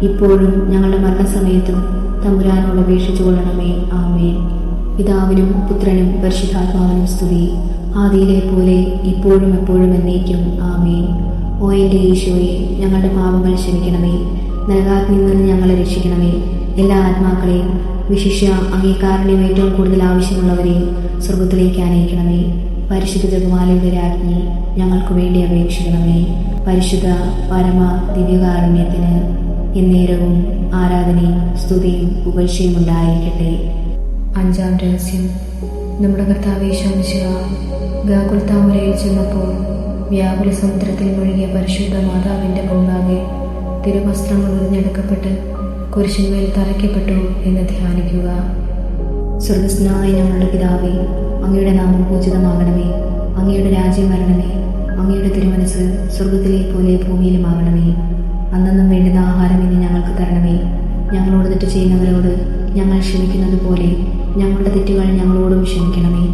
ഇപ്പോഴും ഞങ്ങളുടെ മരണസമയത്തും തമ്പുരാനോട് അപേക്ഷിച്ചു കൊള്ളണമേ. ആമേൻ. പിതാവിനും പുത്രനും പരിശുദ്ധാത്മാവിനും സ്തുതി, ആദിയിലെ പോലെ ഇപ്പോഴും എപ്പോഴും എന്നേക്കും. ആമേൻ. ഓ എൻ്റെ ഈശോയെ, ഞങ്ങളുടെ പാപങ്ങൾ ക്ഷമിക്കണമേ. നരകാഗ്നിയിൽ നിന്ന് ഞങ്ങളെ രക്ഷിക്കണമേ. എല്ലാ ആത്മാക്കളെയും, വിശിഷ്യ അങ്ങേ കാരുണ്യം ഏറ്റവും കൂടുതൽ ആവശ്യമുള്ളവരെയും സ്വർഗത്തിലേക്ക് അനയിക്കണമേ. പരിശുദ്ധ ജപമാലയുടെ രാജ്ഞി, ഞങ്ങൾക്ക് വേണ്ടി അപേക്ഷിക്കണമേ. പരിശുദ്ധ പരമ ദിവ്യകാരുണ്യത്തിന് എന്നേരവും ആരാധനയും സ്തുതിയും പുകഴ്ചയും ഉണ്ടായിരിക്കട്ടെ. 5-ാം രഹസ്യം. നമ്മുടെ കർത്താവ് ഈശോ മിശിഹ ഗാകുൽത്താമലയിൽ ചെന്നപ്പോൾ വ്യാകുല സമുദ്രത്തിൽ മുഴുകിയ പരിശുദ്ധ മാതാവിൻ്റെ മുമ്പാകെ തിരുവസ്ത്രങ്ങൾ ഉറിഞ്ഞെടുക്കപ്പെട്ട് കുരിശിന്മേൽ തറയ്ക്കപ്പെട്ടു എന്ന് ധ്യാനിക്കുക. സ്വർഗസ്നായ ഞങ്ങളുടെ പിതാവേ, അങ്ങയുടെ നാമം പൂജിതമാകണമേ. അങ്ങയുടെ രാജ്യം വരണമേ. അങ്ങയുടെ തിരുമനസ് സ്വർഗത്തിലെ പോലെ ഭൂമിയിലുമാകണമേ. അന്നന്നും വേണ്ടുന്ന ആഹാരം ഇന്ന് ഞങ്ങൾക്ക് തരണമേ. ഞങ്ങളോട് തെറ്റ് ചെയ്യുന്നവരോട് ഞങ്ങൾ ക്ഷമിക്കുന്നത് പോലെ ഞങ്ങളുടെ തെറ്റുകൾ ഞങ്ങളോടും ക്ഷമിക്കണമേ.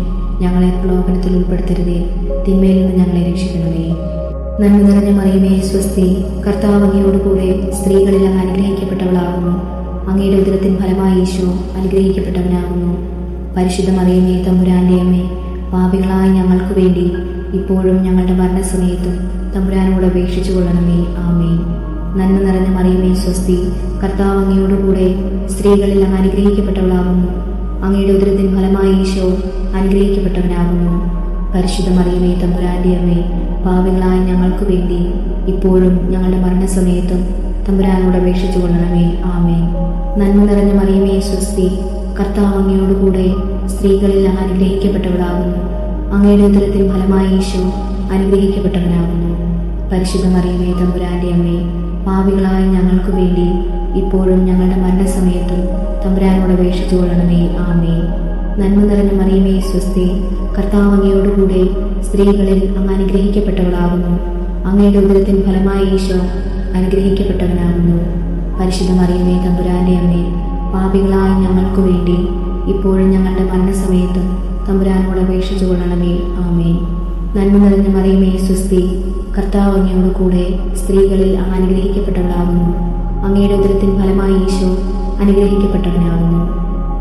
ഞങ്ങളെ പ്രലോഭനത്തിൽ ഉൾപ്പെടുത്തരുതേ, തിന്മയിൽ നിന്ന് ഞങ്ങളെ രക്ഷിക്കണമേ. നന്മ നിറഞ്ഞ മറിയമേ സ്വസ്തി, കർത്താവ് അങ്ങയോടുകൂടെ സ്ത്രീകളിൽ അങ്ങ് അനുഗ്രഹിക്കപ്പെട്ടവളാകുന്നു. അങ്ങയുടെ ഉദരത്തിൻ ഫലമായി ഈശോ അനുഗ്രഹിക്കപ്പെട്ടവനാകുന്നു. പരിശുദ്ധ മറിയമേ തമ്പുരാന്റെ അമ്മേ, പാപികളായ ഞങ്ങൾക്ക് വേണ്ടി ഇപ്പോഴും ഞങ്ങളുടെ മരണസമയത്തും തമ്പുരാനോട് അപേക്ഷിച്ചു കൊള്ളണമേ. ആമേൻ. നന്മ നിറഞ്ഞ മറിയമേ സ്വസ്തി, കർത്താവ് അങ്ങയോടുകൂടെ സ്ത്രീകളിൽ അങ്ങ് അനുഗ്രഹിക്കപ്പെട്ടവളാകുന്നു. അങ്ങയുടെ ഉദരത്തിൻ ഫലമായി ഈശോ അനുഗ്രഹിക്കപ്പെട്ടവനാകുന്നു. പരിശുദ്ധ മറിയമേ തമ്പുരാന്റെ അമ്മേ, പാപികളായ ഞങ്ങൾക്ക് വേണ്ടി ഇപ്പോഴും ഞങ്ങളുടെ മരണസമയത്തും തമ്പുരാനോട് അപേക്ഷിച്ചു കൊള്ളണമേ. ആമേൻ. നന്മ നിറഞ്ഞ മറിയമേ സ്വസ്തി, കർത്താവ് അങ്ങയോടുകൂടെ സ്ത്രീകളിൽ അങ്ങ് അനുഗ്രഹിക്കപ്പെട്ടവളാകുന്നു. അങ്ങയുടെ ഉദരത്തിൻ ഫലമായി ഈശോ അനുഗ്രഹിക്കപ്പെട്ടവനാകുന്നു. പരിശുദ്ധ മറിയമേ തമ്പുരാന്റെ അമ്മേ, പാപികളായ ഞങ്ങൾക്ക് വേണ്ടി ഇപ്പോഴും ഞങ്ങളുടെ മരണസമയത്തും തമ്പുരാനോട് അപേക്ഷിച്ചു കൊള്ളണമേ. ആമേൻ. നന്മ നിറഞ്ഞ മറിയമേ സ്വസ്തി, കർത്താവ് അങ്ങയോടുകൂടെ സ്ത്രീകളിൽ അങ്ങ് അനുഗ്രഹിക്കപ്പെട്ടവളാകുന്നു. അങ്ങയുടെ ഉദരത്തിൻ ഫലമായി ഈശോ അനുഗ്രഹിക്കപ്പെട്ടവനാകുന്നു. പരിശുദ്ധ മറിയമേ തമ്പുരാന്റെ അമ്മേ, പാപികളായ ഞങ്ങൾക്ക് വേണ്ടി ഇപ്പോഴും ഞങ്ങളുടെ മരണസമയത്തും തമ്പുരാനോട് അപേക്ഷിച്ചു കൊള്ളണമേ. ആമേൻ. നന്മ നിറഞ്ഞ മറിയമേ സ്വസ്തി, കർത്താവ് അങ്ങയോടുകൂടെ സ്ത്രീകളിൽ അങ്ങ് അനുഗ്രഹിക്കപ്പെട്ടവളാകുന്നു. അങ്ങയുടെ ഉദരത്തിൻ ഫലമായി ഈശോ അനുഗ്രഹിക്കപ്പെട്ടവനാകുന്നു.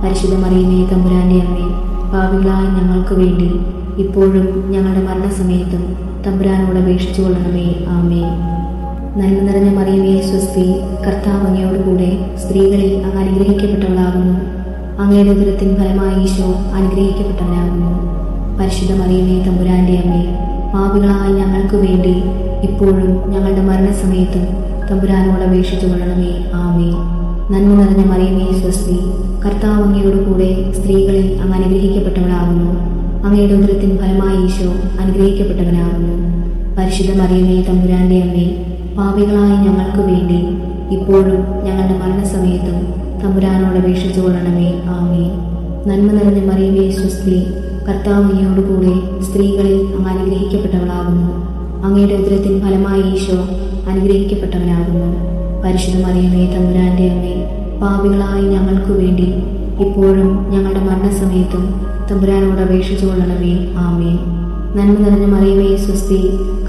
പരിശുദ്ധ മറിയമേ തമ്പുരാന്റെ അമ്മേ, പാപികളായ ഞങ്ങൾക്ക് വേണ്ടി ഇപ്പോഴും ഞങ്ങളുടെ മരണസമയത്തും തമ്പുരാനോട് അപേക്ഷിച്ചു കൊള്ളണമേ. ആമേൻ. നന്മ നിറഞ്ഞ മറിയമേ സ്വസ്തി, കർത്താവ് അങ്ങയോടുകൂടെ സ്ത്രീകളിൽ അങ്ങ് അനുഗ്രഹിക്കപ്പെട്ടവളാകുന്നു. അങ്ങയുടെ ഉദരത്തിൻ ഫലമായി ഈശോ അനുഗ്രഹിക്കപ്പെട്ടവനാകുന്നു. പരിശുദ്ധ മറിയമേ തമ്പുരാന്റെ അമ്മേ, പാപികളായ ഞങ്ങൾക്ക് വേണ്ടി ഇപ്പോഴും ഞങ്ങളുടെ മരണസമയത്തും തമ്പുരാനോട് അപേക്ഷിച്ചു കൊള്ളണമേ. ആമേൻ. നന്മ നിറഞ്ഞ മറിയമേ സ്വസ്തി, കർത്താവ് അങ്ങയോടുകൂടെ സ്ത്രീകളിൽ അങ്ങ് അനുഗ്രഹിക്കപ്പെട്ടവളാകുന്നു. അങ്ങയുടെ ഉദരത്തിൻ ഫലമായി ഈശോ അനുഗ്രഹിക്കപ്പെട്ടവനാകുന്നു. പരിശുദ്ധ മറിയമേ തമ്പുരാന്റെ അമ്മേ, പാപികളായ ഞങ്ങൾക്ക് വേണ്ടി ഇപ്പോഴും ഞങ്ങളുടെ മരണസമയത്തും തമ്പുരാനോട് അപേക്ഷിച്ചു കൊള്ളണമേ. ആമേൻ. നന്മ നിറഞ്ഞ മറിയമേ സ്വസ്തി, കർത്താവ് അങ്ങയോടുകൂടെ സ്ത്രീകളിൽ അങ്ങ് അനുഗ്രഹിക്കപ്പെട്ടവളാകുന്നു. അങ്ങയുടെ ഉദരത്തിൻ ഫലമായി ഈശോ അനുഗ്രഹിക്കപ്പെട്ടവനാകുന്നു. പരിശുദ്ധ മറിയമേ തമ്പുരാന്റെ അമ്മേ, പാപികളായ ഞങ്ങൾക്ക് വേണ്ടി ഇപ്പോഴും ഞങ്ങളുടെ മരണസമയത്തും തമ്പുരാനോട് അപേക്ഷിച്ചു കൊള്ളണമേ. ആമേൻ. നന്മ നിറഞ്ഞ മറിയമേ സ്വസ്തി,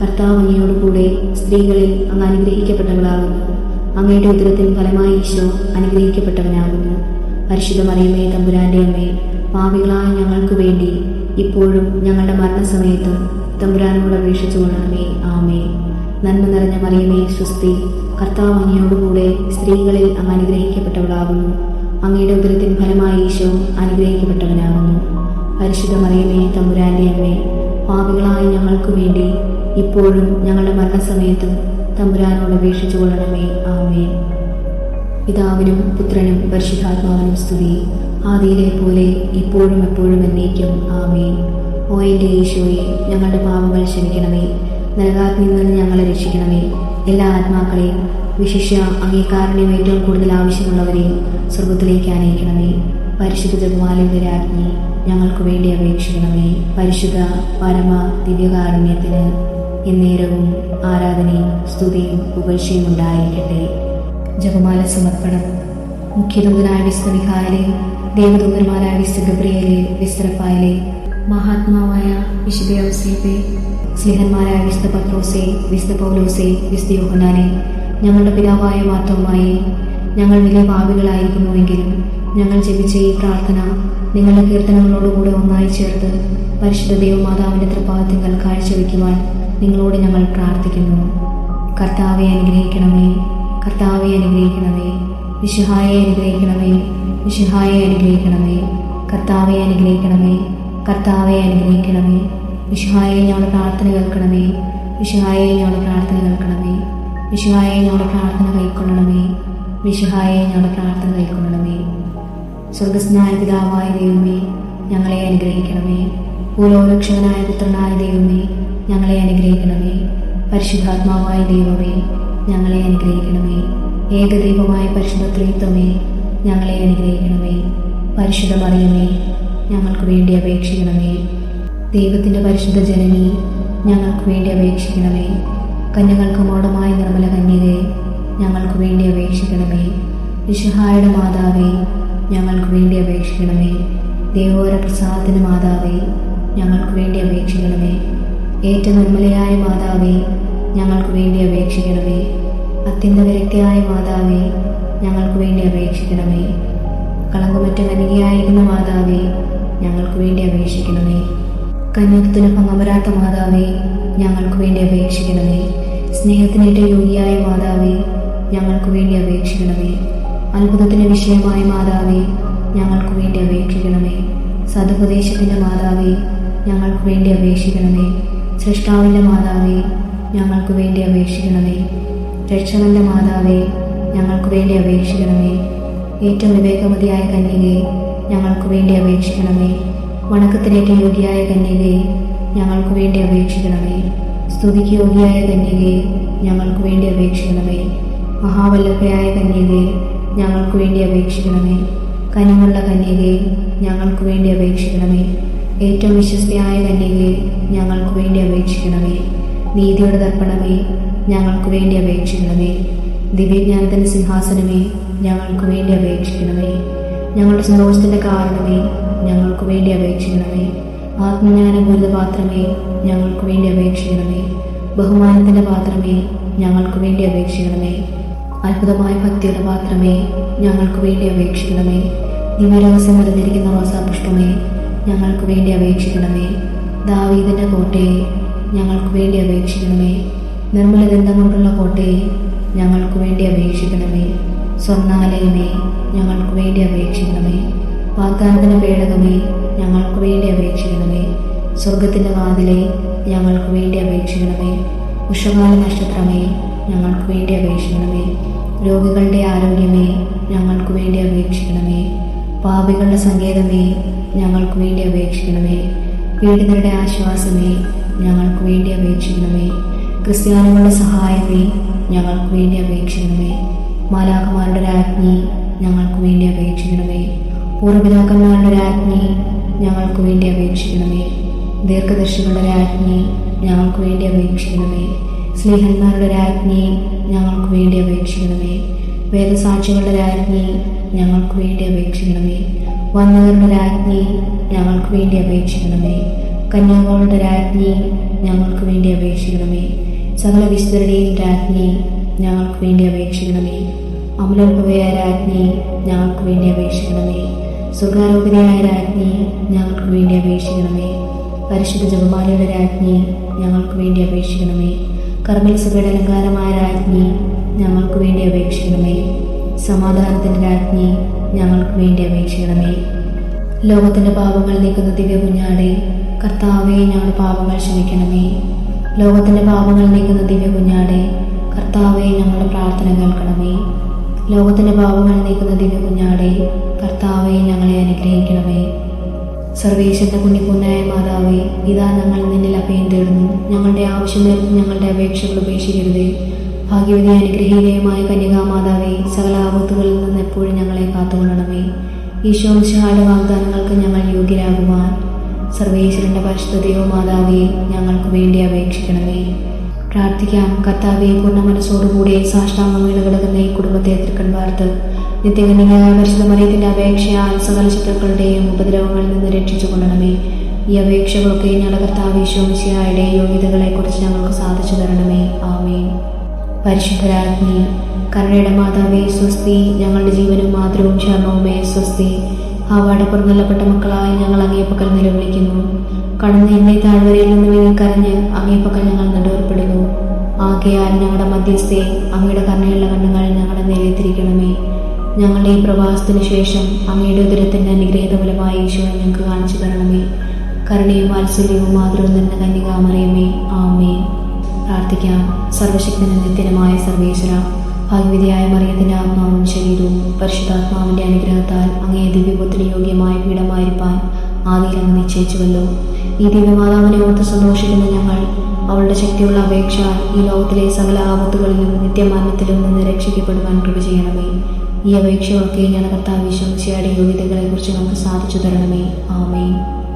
കർത്താവ് അങ്ങയോടുകൂടെ സ്ത്രീകളിൽ അങ്ങ് അനുഗ്രഹിക്കപ്പെട്ടവളാകുന്നു. അങ്ങയുടെ ഉദരത്തിൻ ഫലമായി ഈശോ അനുഗ്രഹിക്കപ്പെട്ടവനാകുന്നു. പരിശുദ്ധ മറിയമേ തമ്പുരാന്റെ അമ്മേ, പാപികളായ ഞങ്ങൾക്ക് വേണ്ടി ഇപ്പോഴും ഞങ്ങളുടെ മരണസമയത്തും തമ്പുരാനോട് അപേക്ഷിച്ചു കൊള്ളണമേ. ആമേൻ. നന്മ നിറഞ്ഞ മറിയമേ സ്വസ്തി, കർത്താവ് അങ്ങയോടുകൂടെ സ്ത്രീകളിൽ അങ്ങ് അനുഗ്രഹിക്കപ്പെട്ടവളാകുന്നു. അങ്ങയുടെ ഉദരത്തിൻ ഫലമായി ഈശോ അനുഗ്രഹിക്കപ്പെട്ടവനാകുന്നു. പരിശുദ്ധ മറിയമേ തമ്പുരാന്റെ അമ്മേ, പാപികളായ ഞങ്ങൾക്ക് വേണ്ടി ഇപ്പോഴും ഞങ്ങളുടെ മരണസമയത്തും തമ്പുരാനോട് അപേക്ഷിച്ചു കൊള്ളണമേ. ആമേൻ. പിതാവിനും പുത്രനും പരിശുദ്ധാത്മാവിനും സ്തുതി, ആദിയിലെ പോലെ ഇപ്പോഴും എപ്പോഴും എന്നേക്കും. ആമേൻ. ഓ എൻ്റെ ഈശോയെ, ഞങ്ങളുടെ പാപങ്ങൾ ക്ഷമിക്കണമേ. നരകാഗ്നിയിൽ നിന്ന് ഞങ്ങളെ രക്ഷിക്കണമേ. എല്ലാ ആത്മാക്കളെയും, വിശിഷ്യ അംഗീകാരനെയും ഏറ്റവും കൂടുതൽ ആവശ്യമുള്ളവരെയും സ്വർഗത്തിലേക്ക് അനയിക്കണമേ. പരിശുദ്ധ ജപമാലയുടെ രാജ്ഞി, ഞങ്ങൾക്ക് വേണ്ടി അപേക്ഷിക്കണമേ. പരിശുദ്ധ പരമ ദിവ്യകാരുണ്യത്തിന് എന്നേരവും ആരാധനയും സ്തുതിയും പുകഴ്ചയും ഉണ്ടായിരിക്കട്ടെ. ജപമാല സമർപ്പണം. മുഖ്യദൂതനായ വിശുദ്ധ മിഖായേലേ, ദേവദൂതന്മാരായ വിശുദ്ധ ഗബ്രിയേലേ, വിശുദ്ധ റഫായേലേ, മഹാത്മാവായ വിശുദ്ധ യൗസേപ്പേ, സ്ലിഹന്മാരായ വിശുദ്ധ പത്രോസേ, വിശുദ്ധ പൗലോസേ, വിശുദ്ധ യോഹന്നാനേ, ഞങ്ങളുടെ പിതാവായ മാർത്തോമായേ, ഞങ്ങൾ വലിയ പാപികളായിരിക്കുന്നുവെങ്കിലും ഞങ്ങൾ ജപിച്ച ഈ പ്രാർത്ഥന നിങ്ങളുടെ കീർത്തനങ്ങളോടുകൂടെ ഒന്നായി ചേർത്ത് പരിശുദ്ധ ദൈവമാതാവിന്റെ തൃപ്പാദത്തിങ്കൽ കാഴ്ചവെക്കുവാൻ നിങ്ങളോട് ഞങ്ങൾ പ്രാർത്ഥിക്കുന്നു. കർത്താവെ അനുഗ്രഹിക്കണമേ, കർത്താവെ അനുഗ്രഹിക്കണമേ. മിശിഹായെ അനുഗ്രഹിക്കണമേ, മിശിഹായെ അനുഗ്രഹിക്കണമേ. കർത്താവെ അനുഗ്രഹിക്കണമേ, കർത്താവെ അനുഗ്രഹിക്കണമേ. മിശിഹായെ ഞങ്ങളുടെ പ്രാർത്ഥന കേൾക്കണമേ, മിശിഹായെ ഞങ്ങളുടെ പ്രാർത്ഥന കേൾക്കണമേ. മിശിഹായെ ഞങ്ങളുടെ പ്രാർത്ഥന കൈക്കൊള്ളണമേ, മിശിഹായെ ഞങ്ങളുടെ പ്രാർത്ഥന കൈക്കൊള്ളണമേ. സ്വർഗസ്നായ പിതാവായ ദൈവമേ, ഞങ്ങളെ അനുഗ്രഹിക്കണമേ. ഭൂലോകരക്ഷകനായ പുത്രനായ ദൈവമേ, ഞങ്ങളെ അനുഗ്രഹിക്കണമേ. പരിശുദ്ധാത്മാവായ ദൈവമേ, ഞങ്ങളെ അനുഗ്രഹിക്കണമേ. ഏകദൈവമായ പരിശുദ്ധ ത്രിത്വമേ, ഞങ്ങളെ അനുഗ്രഹിക്കണമേ. പരിശുദ്ധ മറിയമേ, ഞങ്ങൾക്ക് വേണ്ടി അപേക്ഷിക്കണമേ. ദൈവത്തിൻ്റെ പരിശുദ്ധ ജനനി, ഞങ്ങൾക്ക് വേണ്ടി അപേക്ഷിക്കണമേ. കന്യകൾക്ക് മോടമായ നിർമ്മല കന്യകയെ, ഞങ്ങൾക്ക് വേണ്ടി അപേക്ഷിക്കണമേ. മിശിഹായുടെ മാതാവേ, ഞങ്ങൾക്ക് വേണ്ടി അപേക്ഷിക്കണമേ. ദേവോര പ്രസാദത്തിന് മാതാവേ, ഞങ്ങൾക്ക് വേണ്ടി അപേക്ഷിക്കണമേ. ഏറ്റവും നിർമ്മലയായ മാതാവേ, ഞങ്ങൾക്ക് വേണ്ടി അപേക്ഷിക്കണമേ. അത്യന്ത വിരക്തിയായ മാതാവേ, ഞങ്ങൾക്ക് വേണ്ടി അപേക്ഷിക്കണമേ. കളങ്കമറ്റ കന്യകയായിരിക്കുന്ന മാതാവേ, ഞങ്ങൾക്ക് വേണ്ടി അപേക്ഷിക്കണമേ. കന്യകത്തിന് ഭംഗമരാത്ത മാതാവേ, ഞങ്ങൾക്ക് വേണ്ടി അപേക്ഷിക്കണമേ. സ്നേഹത്തിനേറ്റ യോഗിയായ മാതാവേ, ഞങ്ങൾക്ക് വേണ്ടി അപേക്ഷിക്കണമേ. അത്ഭുതത്തിന് വിഷയമായ മാതാവേ, ഞങ്ങൾക്ക് വേണ്ടി അപേക്ഷിക്കണമേ. സതുപദേശത്തിൻ്റെ മാതാവേ, ഞങ്ങൾക്ക് വേണ്ടി അപേക്ഷിക്കണമേ. സൃഷ്ടാവിൻ്റെ മാതാവേ, ഞങ്ങൾക്ക് വേണ്ടി അപേക്ഷിക്കണമേ. രക്ഷകന്റെ മാതാവേ, ഞങ്ങൾക്ക് വേണ്ടി അപേക്ഷിക്കണമേ. ഏറ്റവും വിവേകമതിയായ കന്യകയെ, ഞങ്ങൾക്ക് വേണ്ടി അപേക്ഷിക്കണമേ. വണക്കത്തിനേറ്റ യോഗ്യയായ കന്യകയെ, ഞങ്ങൾക്ക് വേണ്ടി അപേക്ഷിക്കണമേ. സ്തുതിക്ക് യോഗ്യയായ കന്യകയെ, ഞങ്ങൾക്ക് വേണ്ടി അപേക്ഷിക്കണമേ. മഹാവല്ലഭയായ കന്യകയെ, ഞങ്ങൾക്ക് വേണ്ടി അപേക്ഷിക്കണമേ. കനിവുള്ള കന്യകയെ, ഞങ്ങൾക്ക് വേണ്ടി അപേക്ഷിക്കണമേ. ഏറ്റവും വിശ്വസ്തയായ കന്യകയെ, ഞങ്ങൾക്ക് വേണ്ടി അപേക്ഷിക്കണമേ. നീതിയുടെ ദർപ്പണമേ, ഞങ്ങൾക്ക് വേണ്ടി അപേക്ഷിക്കണമേ. ദിവ്യജ്ഞാനത്തിൻ്റെ സിംഹാസനമേ, ഞങ്ങൾക്ക് വേണ്ടി അപേക്ഷിക്കണമേ. ഞങ്ങളുടെ സന്തോഷത്തിൻ്റെ കാരണമേ, ഞങ്ങൾക്ക് വേണ്ടി അപേക്ഷിക്കണമേ. ആത്മജ്ഞാനപൂരിത പാത്രമേ, ഞങ്ങൾക്ക് വേണ്ടി അപേക്ഷിക്കണമേ. ബഹുമാനത്തിൻ്റെ പാത്രമേ, ഞങ്ങൾക്ക് വേണ്ടി അപേക്ഷിക്കണമേ. അത്ഭുതമായ ഭക്തിയുടെ പാത്രമേ, ഞങ്ങൾക്ക് വേണ്ടി അപേക്ഷിക്കണമേ. ദിവ്യരഹസ്യം നിറഞ്ഞിരിക്കുന്ന റോസാപുഷ്പമേ, ഞങ്ങൾക്ക് വേണ്ടി അപേക്ഷിക്കണമേ. ദാവീദിൻ്റെ കോട്ടയെ, ഞങ്ങൾക്ക് വേണ്ടി അപേക്ഷിക്കണമേ. നിർമ്മല ഗന്ധം കൊണ്ടുള്ള കോട്ടയെ, ഞങ്ങൾക്ക് വേണ്ടി അപേക്ഷിക്കണമേ. സ്വർണ്ണാലയമേ, ഞങ്ങൾക്ക് വേണ്ടി അപേക്ഷിക്കണമേ. വാഗ്ദാനത്തിൻ്റെ പേടകമേ, ഞങ്ങൾക്ക് വേണ്ടി അപേക്ഷിക്കണമേ. സ്വർഗത്തിൻ്റെ വാതിലെ, ഞങ്ങൾക്ക് വേണ്ടി അപേക്ഷിക്കണമേ. ഉഷകാല നക്ഷത്രമേ, ഞങ്ങൾക്ക് വേണ്ടി അപേക്ഷിക്കണമേ. രോഗികളുടെ ആരോഗ്യമേ, ഞങ്ങൾക്ക് വേണ്ടി അപേക്ഷിക്കണമേ. പാപികളുടെ സങ്കേതമേ, ഞങ്ങൾക്ക് വേണ്ടി അപേക്ഷിക്കണമേ. പീഡിതരുടെ ആശ്വാസമേ, ഞങ്ങൾക്ക് വേണ്ടി അപേക്ഷിക്കണമേ. ക്രിസ്ത്യാനികളുടെ സഹായമേ, ഞങ്ങൾക്ക് വേണ്ടി അപേക്ഷിക്കണമേ. മാലാഖമാരുടെ രാജ്ഞി, ഞങ്ങൾക്ക് വേണ്ടി അപേക്ഷിക്കണമേ. പൂർവ്വപിതാക്കന്മാരുടെ രാജ്ഞി, ഞങ്ങൾക്ക് വേണ്ടി അപേക്ഷിക്കണമേ. ദീർഘദർശികളുടെ രാജ്ഞി, ഞങ്ങൾക്ക് വേണ്ടി അപേക്ഷിക്കണമേ. സ്നേഹന്മാരുടെ രാജ്ഞി, ഞങ്ങൾക്ക് വേണ്ടി അപേക്ഷിക്കണമേ. വേദസാക്ഷികളുടെ രാജ്ഞി, ഞങ്ങൾക്ക് വേണ്ടി അപേക്ഷിക്കണമേ. വന്നവരുടെ രാജ്ഞി, ഞങ്ങൾക്ക് വേണ്ടി അപേക്ഷിക്കണമേ. കന്യാകളുടെ രാജ്ഞി, ഞങ്ങൾക്ക് വേണ്ടി അപേക്ഷിക്കണമേ. സകല വിശുദ്ധരുടെയും രാജ്ഞി, ഞങ്ങൾക്ക് വേണ്ടി അപേക്ഷിക്കണമേ. അമലോത്ഭവയായ രാജ്ഞി, ഞങ്ങൾക്ക് വേണ്ടി അപേക്ഷിക്കണമേ. സ്വർഗാരോപിതയായ രാജ്ഞി, ഞങ്ങൾക്ക് വേണ്ടി അപേക്ഷിക്കണമേ. പരിശുദ്ധ ജപമാലയുടെ രാജ്ഞി, ഞങ്ങൾക്ക് വേണ്ടി അപേക്ഷിക്കണമേ. കർമ്മൽ സഭയുടെ അലങ്കാരമായ രാജ്ഞി, ഞങ്ങൾക്ക് വേണ്ടി അപേക്ഷിക്കണമേ. സമാധാനത്തിൻ്റെ രാജ്ഞി, ഞങ്ങൾക്ക് വേണ്ടി അപേക്ഷിക്കണമേ. ലോകത്തിൻ്റെ പാപങ്ങൾ നീക്കുന്ന ദിവ്യ കുഞ്ഞാടെ, കർത്താവേ, ഞങ്ങളുടെ പാപങ്ങൾ ക്ഷമിക്കണമേ. ലോകത്തിൻ്റെ പാപങ്ങൾ നീക്കുന്ന ദിവ്യ കുഞ്ഞാടെ, കർത്താവേ, ഞങ്ങളുടെ പ്രാർത്ഥന കേൾക്കണമേ. ലോകത്തിൻ്റെ പാപങ്ങൾ നീക്കുന്ന ദിവ്യ കുഞ്ഞാടെ, കർത്താവേ, ഞങ്ങളെ അനുഗ്രഹിക്കണമേ. സർവേശ്വരന്റെ പുണ്യപൂർണ്ണയായ മാതാവേ, ഇതാ ഞങ്ങൾ നിന്നിൽ അഭയം തേടുന്നു. ഞങ്ങളുടെ ആവശ്യമേൽക്കും ഞങ്ങളുടെ അപേക്ഷകൾ ഉപേക്ഷിക്കരുതേ. ഭാഗ്യവതി അനുഗ്രഹീതയുമായ കന്യകാമാതാവേ, സകല ആപത്തുകളിൽ നിന്ന് എപ്പോഴും ഞങ്ങളെ കാത്തുകൊള്ളണമേ. ഈശോ മിശിഹായുടെ വാഗ്ദാനങ്ങൾക്ക് ഞങ്ങൾ യോഗ്യരാകുവാൻ സർവേശ്വരന്റെ പരിശുദ്ധ മാതാവേ, ഞങ്ങൾക്ക് വേണ്ടി അപേക്ഷിക്കണമേ. പ്രാർത്ഥിക്കാം. കർത്താവെ, പൂർണ്ണ മനസ്സോടുകൂടി സാഷ്ടാംഗം വീണ് കിടക്കുന്ന ഈ കുടുംബത്തെ തൃക്കൺപാർത്ത് നിത്യകന്യകയായ പരിശുദ്ധ മറിയത്തിന്റെ അപേക്ഷയാൽ സകല ശത്രുക്കളുടെയും ഉപദ്രവങ്ങളിൽ നിന്ന് രക്ഷിച്ചു കൊള്ളണമേ. ഈ അപേക്ഷകളൊക്കെ ഞങ്ങളുടെ കർത്താവ് ഈശോ മിശിഹായുടെ യോഗ്യതകളെക്കുറിച്ച് ഞങ്ങൾക്ക് സാധിച്ചു തരണമേ. ആമേൻ. പരിശുദ്ധരാജ്ഞി, കരുണയുടെ മാതാവേ സ്വസ്തി. ഞങ്ങളുടെ ജീവനും മാതൃവും ശരണവുമേ സ്വസ്തി. ഹവ്വായുടെ പുറന്തള്ളപ്പെട്ട മക്കളായി ഞങ്ങൾ അങ്ങേപ്പക്കൽ നിലവിളിക്കുന്നു. കടന്ന് എന്നെ താഴ്വരയിൽ നിന്ന് വീങ്ങിക്കരഞ്ഞ് അങ്ങേപ്പക്കൽ ഞങ്ങൾ നെടുവേർപ്പെടുന്നു. ആകയാൽ ഞങ്ങളുടെ മധ്യസ്ഥയെ അങ്ങയുടെ കരുണയുള്ള കണ്ണുകൾ ഞങ്ങളുടെ നേരെ തിരിക്കണമേ. ഞങ്ങളുടെ ഈ പ്രവാസത്തിനു ശേഷം അങ്ങയുടെ ഉദരത്തിന്റെ അനുഗ്രഹീത ഫലമായി ഈശോ ഞങ്ങൾക്ക് കാണിച്ചു തരണമേ. കരുണയും വാത്സല്യവും മാതൃവും നിന്ന കന്യകാമറിയമേ, ആമേൻ. പ്രാർത്ഥിക്കാം. സർവശക്തനും നിത്യനുമായ സർവേശ്വര, ഭാഗ്യവതിയായ മറിയത്തിന്റെ ആത്മാവും ശരീരവും പരിശുദ്ധാത്മാവിന്റെ അനുഗ്രഹത്താൽ അങ്ങേ ദിവ്യപുത്രി യോഗ്യമായ പീഠമായിരിക്കാൻ ആദിയിൽ അങ്ങ് നിശ്ചയിച്ചുവല്ലോ. ഈ ദിവ്യമാതാവിനെ ഓർത്ത് സന്തോഷിക്കുന്ന ഞങ്ങൾ അവളുടെ ശക്തിയുള്ള അപേക്ഷ ഈ ലോകത്തിലെ സകല ആപത്തുകളിലും നിത്യമരണത്തിലും നിന്ന് രക്ഷിക്കപ്പെടുവാൻ കൃപ ചെയ്യണമേ. ഈ അപേക്ഷയൊക്കെ ഞങ്ങളുടെ കർത്താവ് ഈശോ മിശിഹായുടെ യോഗ്യതകളെക്കുറിച്ച് നമുക്ക് സാധിച്ചു തരണമേ. ആമേൻ.